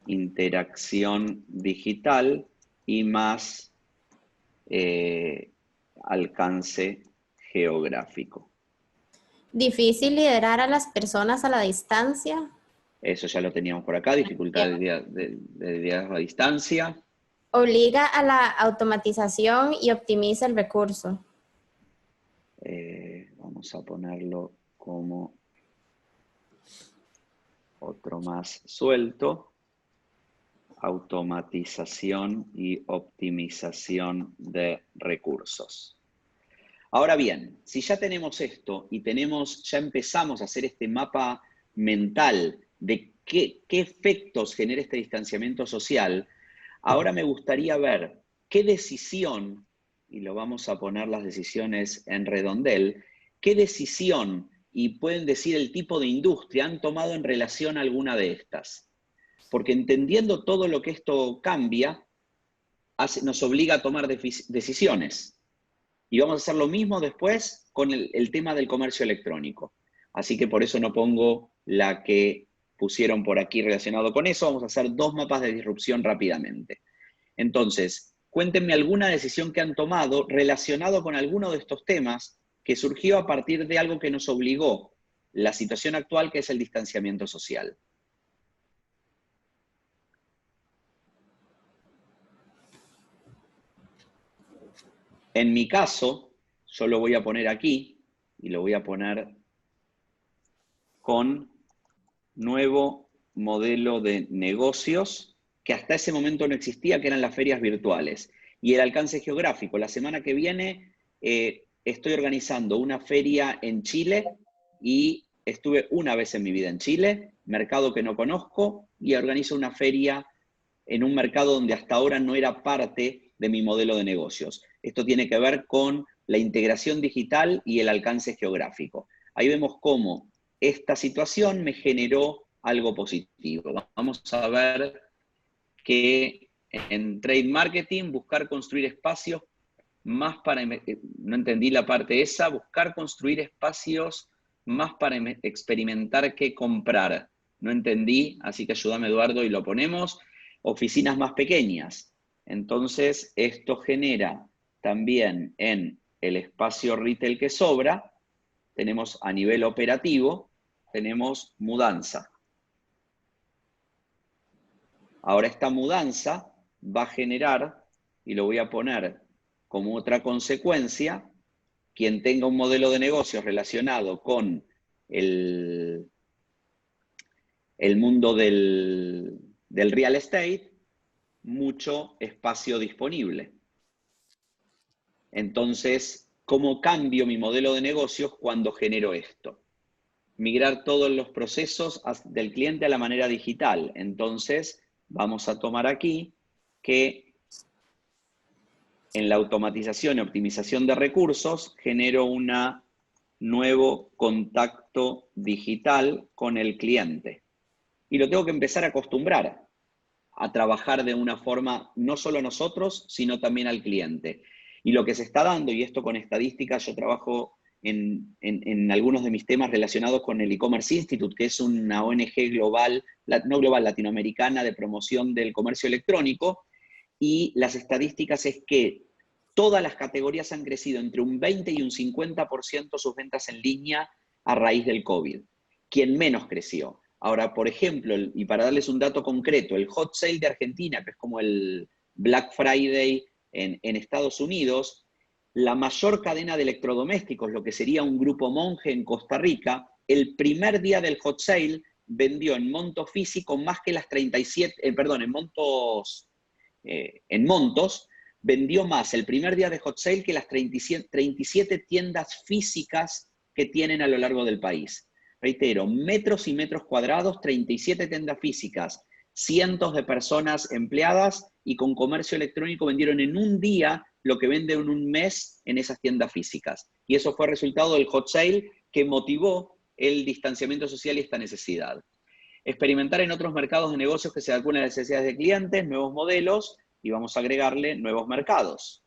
interacción digital y más alcance geográfico. Difícil liderar a las personas a la distancia. Eso ya lo teníamos por acá, dificultad de liderazgo a distancia. Obliga a la automatización y optimiza el recurso. Vamos a ponerlo como otro más suelto, automatización y optimización de recursos. Ahora bien, si ya tenemos esto y ya empezamos a hacer este mapa mental de qué efectos genera este distanciamiento social, ahora me gustaría ver qué decisión, y lo vamos a poner las decisiones en redondel, qué decisión, y pueden decir el tipo de industria, han tomado en relación a alguna de estas. Porque entendiendo todo lo que esto cambia, nos obliga a tomar decisiones. Y vamos a hacer lo mismo después con el tema del comercio electrónico. Así que por eso no pongo la que pusieron por aquí relacionado con eso. Vamos a hacer dos mapas de disrupción rápidamente. Entonces, cuéntenme alguna decisión que han tomado relacionado con alguno de estos temas que surgió a partir de algo que nos obligó la situación actual, que es el distanciamiento social. En mi caso, yo lo voy a poner aquí y lo voy a poner con nuevo modelo de negocios que hasta ese momento no existía, que eran las ferias virtuales. Y el alcance geográfico. La semana que viene estoy organizando una feria en Chile y estuve una vez en mi vida en Chile, mercado que no conozco, y organizo una feria en un mercado donde hasta ahora no era parte de mi modelo de negocios. Esto tiene que ver con la integración digital y el alcance geográfico. Ahí vemos cómo esta situación me generó algo positivo. Vamos a ver que en Trade Marketing, buscar construir espacios más para... No entendí la parte esa. Buscar construir espacios más para experimentar que comprar. No entendí, así que ayúdame, Eduardo, y lo ponemos. Oficinas más pequeñas. Entonces, esto genera también en el espacio retail que sobra, tenemos a nivel operativo, tenemos mudanza. Ahora esta mudanza va a generar, y lo voy a poner como otra consecuencia, quien tenga un modelo de negocios relacionado con el mundo del real estate, mucho espacio disponible. Entonces, ¿cómo cambio mi modelo de negocios cuando genero esto? Migrar todos los procesos del cliente a la manera digital. Entonces, vamos a tomar aquí que en la automatización y optimización de recursos genero un nuevo contacto digital con el cliente. Y lo tengo que empezar a acostumbrar a trabajar de una forma, no solo a nosotros, sino también al cliente. Y lo que se está dando, y esto con estadísticas, yo trabajo en algunos de mis temas relacionados con el E-Commerce Institute, que es una ONG global, no global, latinoamericana, de promoción del comercio electrónico, y las estadísticas es que todas las categorías han crecido entre un 20 y un 50% sus ventas en línea a raíz del COVID. ¿Quién menos creció? Ahora, por ejemplo, y para darles un dato concreto, el Hot Sale de Argentina, que es como el Black Friday en Estados Unidos, la mayor cadena de electrodomésticos, lo que sería un grupo Monge en Costa Rica, el primer día del Hot Sale vendió en monto físico más que las 37, en montos, vendió más el primer día de Hot Sale que las 37 tiendas físicas que tienen a lo largo del país. Reitero, metros y metros cuadrados, 37 tiendas físicas, cientos de personas empleadas, y con comercio electrónico vendieron en un día lo que venden en un mes en esas tiendas físicas. Y eso fue resultado del Hot Sale que motivó el distanciamiento social y esta necesidad. Experimentar en otros mercados de negocios que se adecúen a las necesidades de clientes, nuevos modelos, y vamos a agregarle nuevos mercados.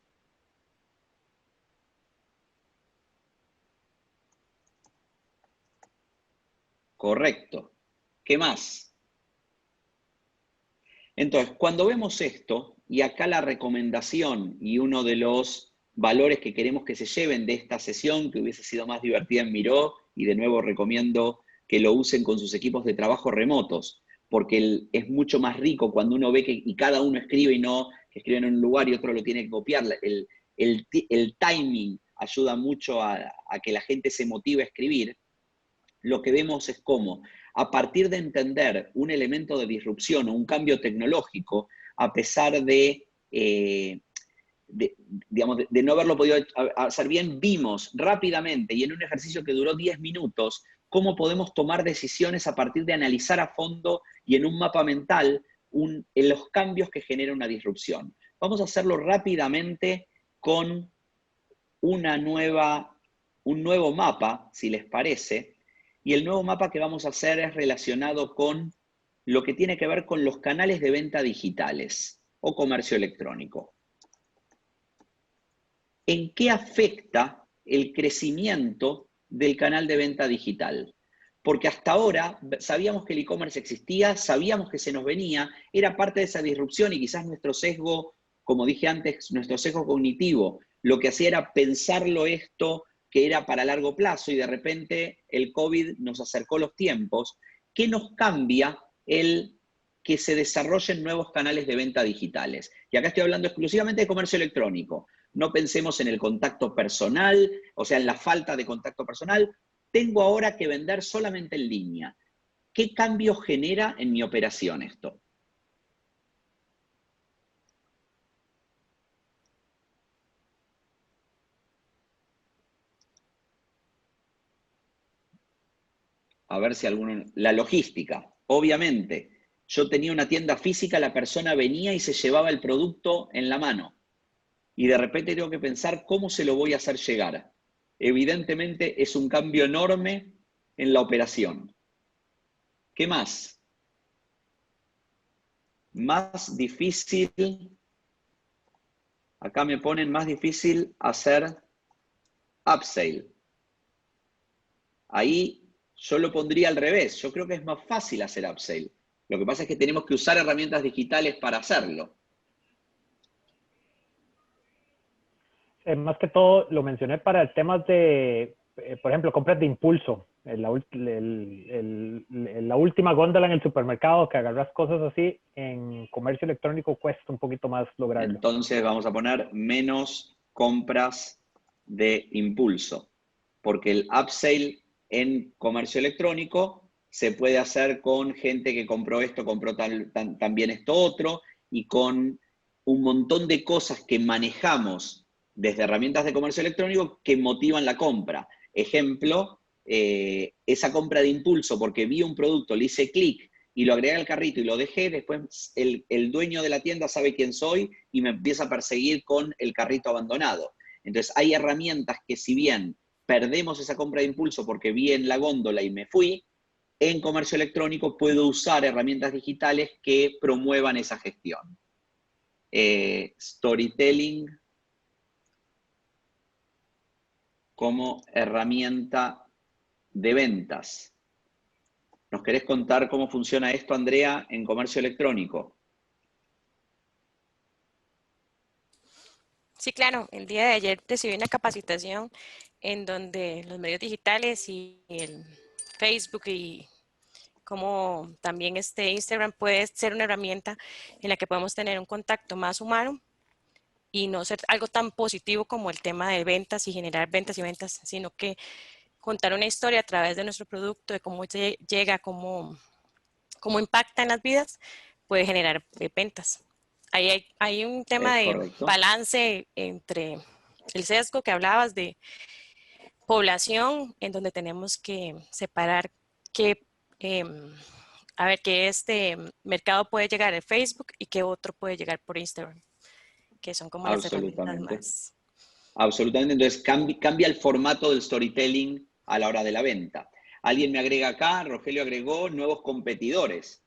Correcto. ¿Qué más? Entonces, cuando vemos esto, y acá la recomendación y uno de los valores que queremos que se lleven de esta sesión, que hubiese sido más divertida en Miró, y de nuevo recomiendo que lo usen con sus equipos de trabajo remotos, porque es mucho más rico cuando uno ve que y cada uno escribe y no que escribe en un lugar y otro lo tiene que copiar. El timing ayuda mucho a que la gente se motive a escribir. Lo que vemos es cómo a partir de entender un elemento de disrupción o un cambio tecnológico, a pesar digamos, de no haberlo podido hacer bien, vimos rápidamente y en un ejercicio que duró 10 minutos cómo podemos tomar decisiones a partir de analizar a fondo y en un mapa mental en los cambios que genera una disrupción. Vamos a hacerlo rápidamente con un nuevo mapa, si les parece, y el nuevo mapa que vamos a hacer es relacionado con lo que tiene que ver con los canales de venta digitales o comercio electrónico. ¿En qué afecta el crecimiento del canal de venta digital? Porque hasta ahora sabíamos que el e-commerce existía, sabíamos que se nos venía, era parte de esa disrupción y quizás nuestro sesgo, como dije antes, nuestro sesgo cognitivo, lo que hacía era pensarlo esto que era para largo plazo y de repente el COVID nos acercó los tiempos. ¿Qué nos cambia el que se desarrollen nuevos canales de venta digitales? Y acá estoy hablando exclusivamente de comercio electrónico. No pensemos en el contacto personal, o sea, en la falta de contacto personal. Tengo ahora que vender solamente en línea. ¿Qué cambio genera en mi operación esto? A ver si alguno... La logística, obviamente. Yo tenía una tienda física, la persona venía y se llevaba el producto en la mano. Y de repente tengo que pensar cómo se lo voy a hacer llegar. Evidentemente es un cambio enorme en la operación. ¿Qué más? Más difícil, acá me ponen más difícil hacer upsell. Ahí yo lo pondría al revés. Yo creo que es más fácil hacer upsell. Lo que pasa es que tenemos que usar herramientas digitales para hacerlo. Más que todo lo mencioné para temas de, por ejemplo, compras de impulso. La última góndola en el supermercado, que agarras cosas así, en comercio electrónico cuesta un poquito más lograrlo. Entonces vamos a poner menos compras de impulso, porque el upsell en comercio electrónico se puede hacer con gente que compró esto, compró también esto otro, y con un montón de cosas que manejamos desde herramientas de comercio electrónico que motivan la compra. Ejemplo, esa compra de impulso porque vi un producto, le hice clic y lo agregué al carrito y lo dejé, después el dueño de la tienda sabe quién soy y me empieza a perseguir con el carrito abandonado. Entonces hay herramientas que si bien perdemos esa compra de impulso porque vi en la góndola y me fui, en comercio electrónico puedo usar herramientas digitales que promuevan esa gestión. Storytelling como herramienta de ventas. ¿Nos querés contar cómo funciona esto, Andrea, en comercio electrónico? Sí, claro. El día de ayer recibí una capacitación en donde los medios digitales y el Facebook y como también Instagram puede ser una herramienta en la que podemos tener un contacto más humano y no ser algo tan positivo como el tema de ventas y generar ventas y ventas, sino que contar una historia a través de nuestro producto, de cómo llega, cómo impacta en las vidas, puede generar ventas. Ahí hay un tema de Correcto. balance entre el sesgo que hablabas de población, en donde tenemos que separar qué, a ver, qué mercado puede llegar en Facebook y qué otro puede llegar por Instagram, que son como las herramientas más. Absolutamente, entonces cambia el formato del storytelling a la hora de la venta. Alguien me agrega acá, Rogelio agregó nuevos competidores.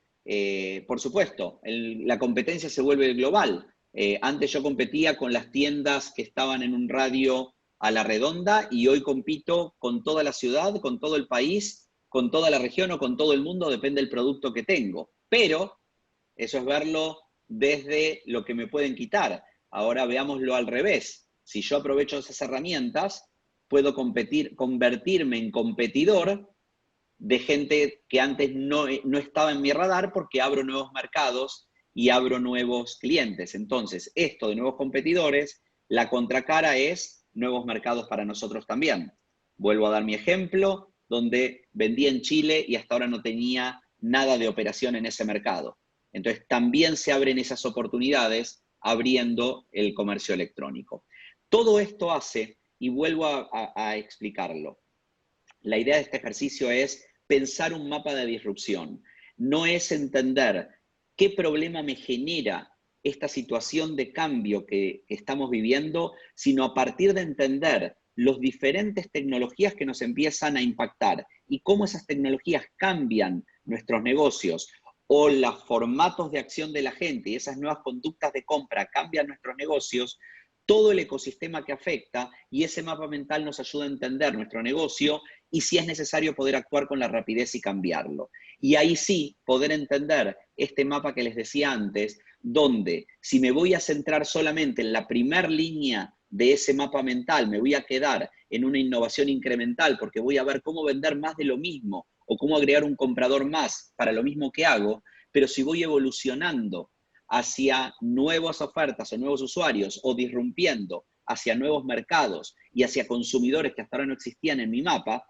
Por supuesto, la competencia se vuelve global. Antes yo competía con las tiendas que estaban en un radio a la redonda y hoy compito con toda la ciudad, con todo el país, con toda la región o con todo el mundo, depende del producto que tengo. Pero eso es verlo desde lo que me pueden quitar. Ahora veámoslo al revés. Si yo aprovecho esas herramientas, puedo convertirme en competidor de gente que antes no estaba en mi radar porque abro nuevos mercados y abro nuevos clientes. Entonces, esto de nuevos competidores, la contracara es nuevos mercados para nosotros también. Vuelvo a dar mi ejemplo. donde vendía en Chile y hasta ahora no tenía nada de operación en ese mercado. Entonces también se abren esas oportunidades abriendo el comercio electrónico. Todo esto hace, y vuelvo a explicarlo, la idea de este ejercicio es pensar un mapa de disrupción. No es entender qué problema me genera esta situación de cambio que estamos viviendo, sino a partir de entender las diferentes tecnologías que nos empiezan a impactar y cómo esas tecnologías cambian nuestros negocios o los formatos de acción de la gente y esas nuevas conductas de compra cambian nuestros negocios, todo el ecosistema que afecta, y ese mapa mental nos ayuda a entender nuestro negocio y si es necesario poder actuar con la rapidez y cambiarlo. Y ahí sí, poder entender este mapa que les decía antes, donde si me voy a centrar solamente en la primer línea de ese mapa mental, me voy a quedar en una innovación incremental porque voy a ver cómo vender más de lo mismo o cómo agregar un comprador más para lo mismo que hago, pero si voy evolucionando hacia nuevas ofertas o nuevos usuarios o disrumpiendo hacia nuevos mercados y hacia consumidores que hasta ahora no existían en mi mapa,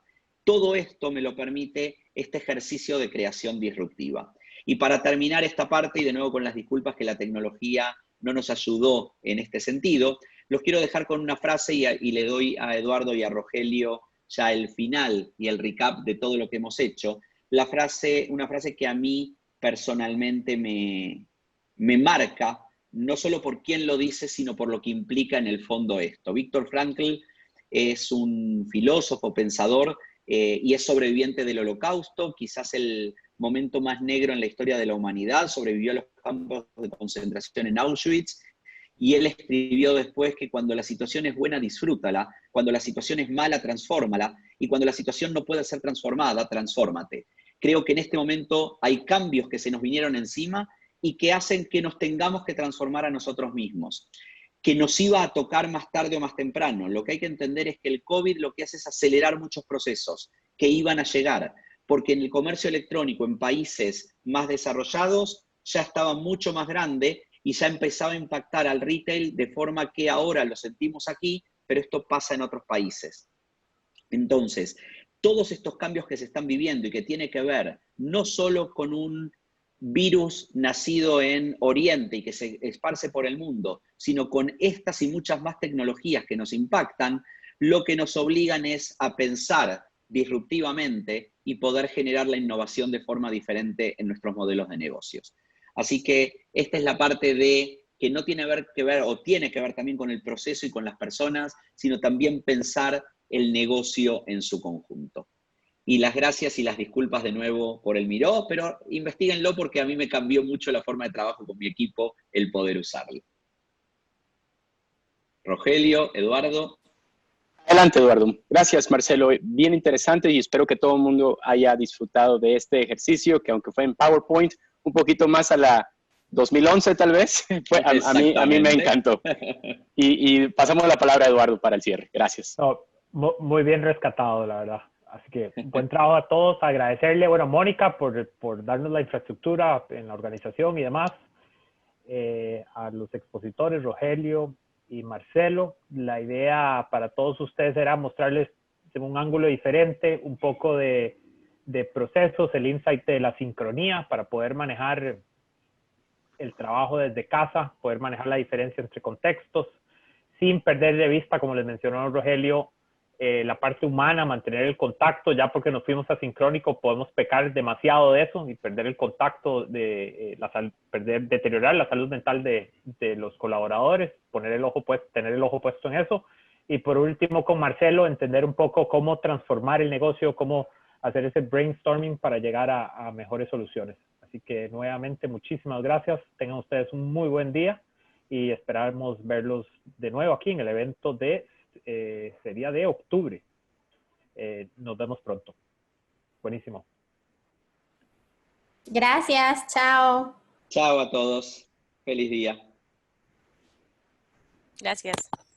todo esto me lo permite este ejercicio de creación disruptiva. Y para terminar esta parte, y de nuevo con las disculpas que la tecnología no nos ayudó en este sentido, los quiero dejar con una frase y le doy a Eduardo y a Rogelio ya el final y el recap de todo lo que hemos hecho. Una frase que a mí personalmente me marca, no solo por quién lo dice, sino por lo que implica en el fondo esto. Viktor Frankl es un filósofo, pensador, y es sobreviviente del Holocausto, quizás el momento más negro en la historia de la humanidad, sobrevivió a los campos de concentración en Auschwitz, y él escribió después que cuando la situación es buena, disfrútala, cuando la situación es mala, transfórmala, y cuando la situación no puede ser transformada, transfórmate. Creo que en este momento hay cambios que se nos vinieron encima y que hacen que nos tengamos que transformar a nosotros mismos, que nos iba a tocar más tarde o más temprano. Lo que hay que entender es que el COVID lo que hace es acelerar muchos procesos que iban a llegar, porque en el comercio electrónico en países más desarrollados ya estaba mucho más grande y ya empezaba a impactar al retail de forma que ahora lo sentimos aquí, pero esto pasa en otros países. Entonces, todos estos cambios que se están viviendo y que tiene que ver no solo con un virus nacido en Oriente y que se esparce por el mundo, sino con estas y muchas más tecnologías que nos impactan, lo que nos obligan es a pensar disruptivamente y poder generar la innovación de forma diferente en nuestros modelos de negocios. Así que esta es la parte de que no tiene que ver o tiene que ver también con el proceso y con las personas, sino también pensar el negocio en su conjunto. Y las gracias y las disculpas de nuevo por el Miró, pero investíguenlo porque a mí me cambió mucho la forma de trabajo con mi equipo el poder usarlo. Rogelio, Eduardo. Adelante, Eduardo. Gracias, Marcelo. Bien interesante y espero que todo el mundo haya disfrutado de este ejercicio, que aunque fue en PowerPoint, un poquito más a la 2011 tal vez, a mí me encantó. Y pasamos la palabra a Eduardo para el cierre. Gracias. No, muy bien rescatado, la verdad. Así que buen trabajo a todos. Agradecerle, bueno, Mónica, por darnos la infraestructura en la organización y demás. A los expositores, Rogelio y Marcelo. La idea para todos ustedes era mostrarles de un ángulo diferente, un poco de procesos, el insight de la sincronía para poder manejar el trabajo desde casa, poder manejar la diferencia entre contextos, sin perder de vista, como les mencionó Rogelio, la parte humana, mantener el contacto. Ya porque nos fuimos asincrónico podemos pecar demasiado de eso y perder el contacto, deteriorar la salud mental de los colaboradores, tener el ojo puesto en eso. Y por último, con Marcelo, entender un poco cómo transformar el negocio, cómo hacer ese brainstorming para llegar a mejores soluciones. Así que nuevamente, muchísimas gracias. Tengan ustedes un muy buen día y esperamos verlos de nuevo aquí en el evento sería de octubre. Nos vemos pronto. Buenísimo. Gracias, chao. Chao a todos. Feliz día. Gracias.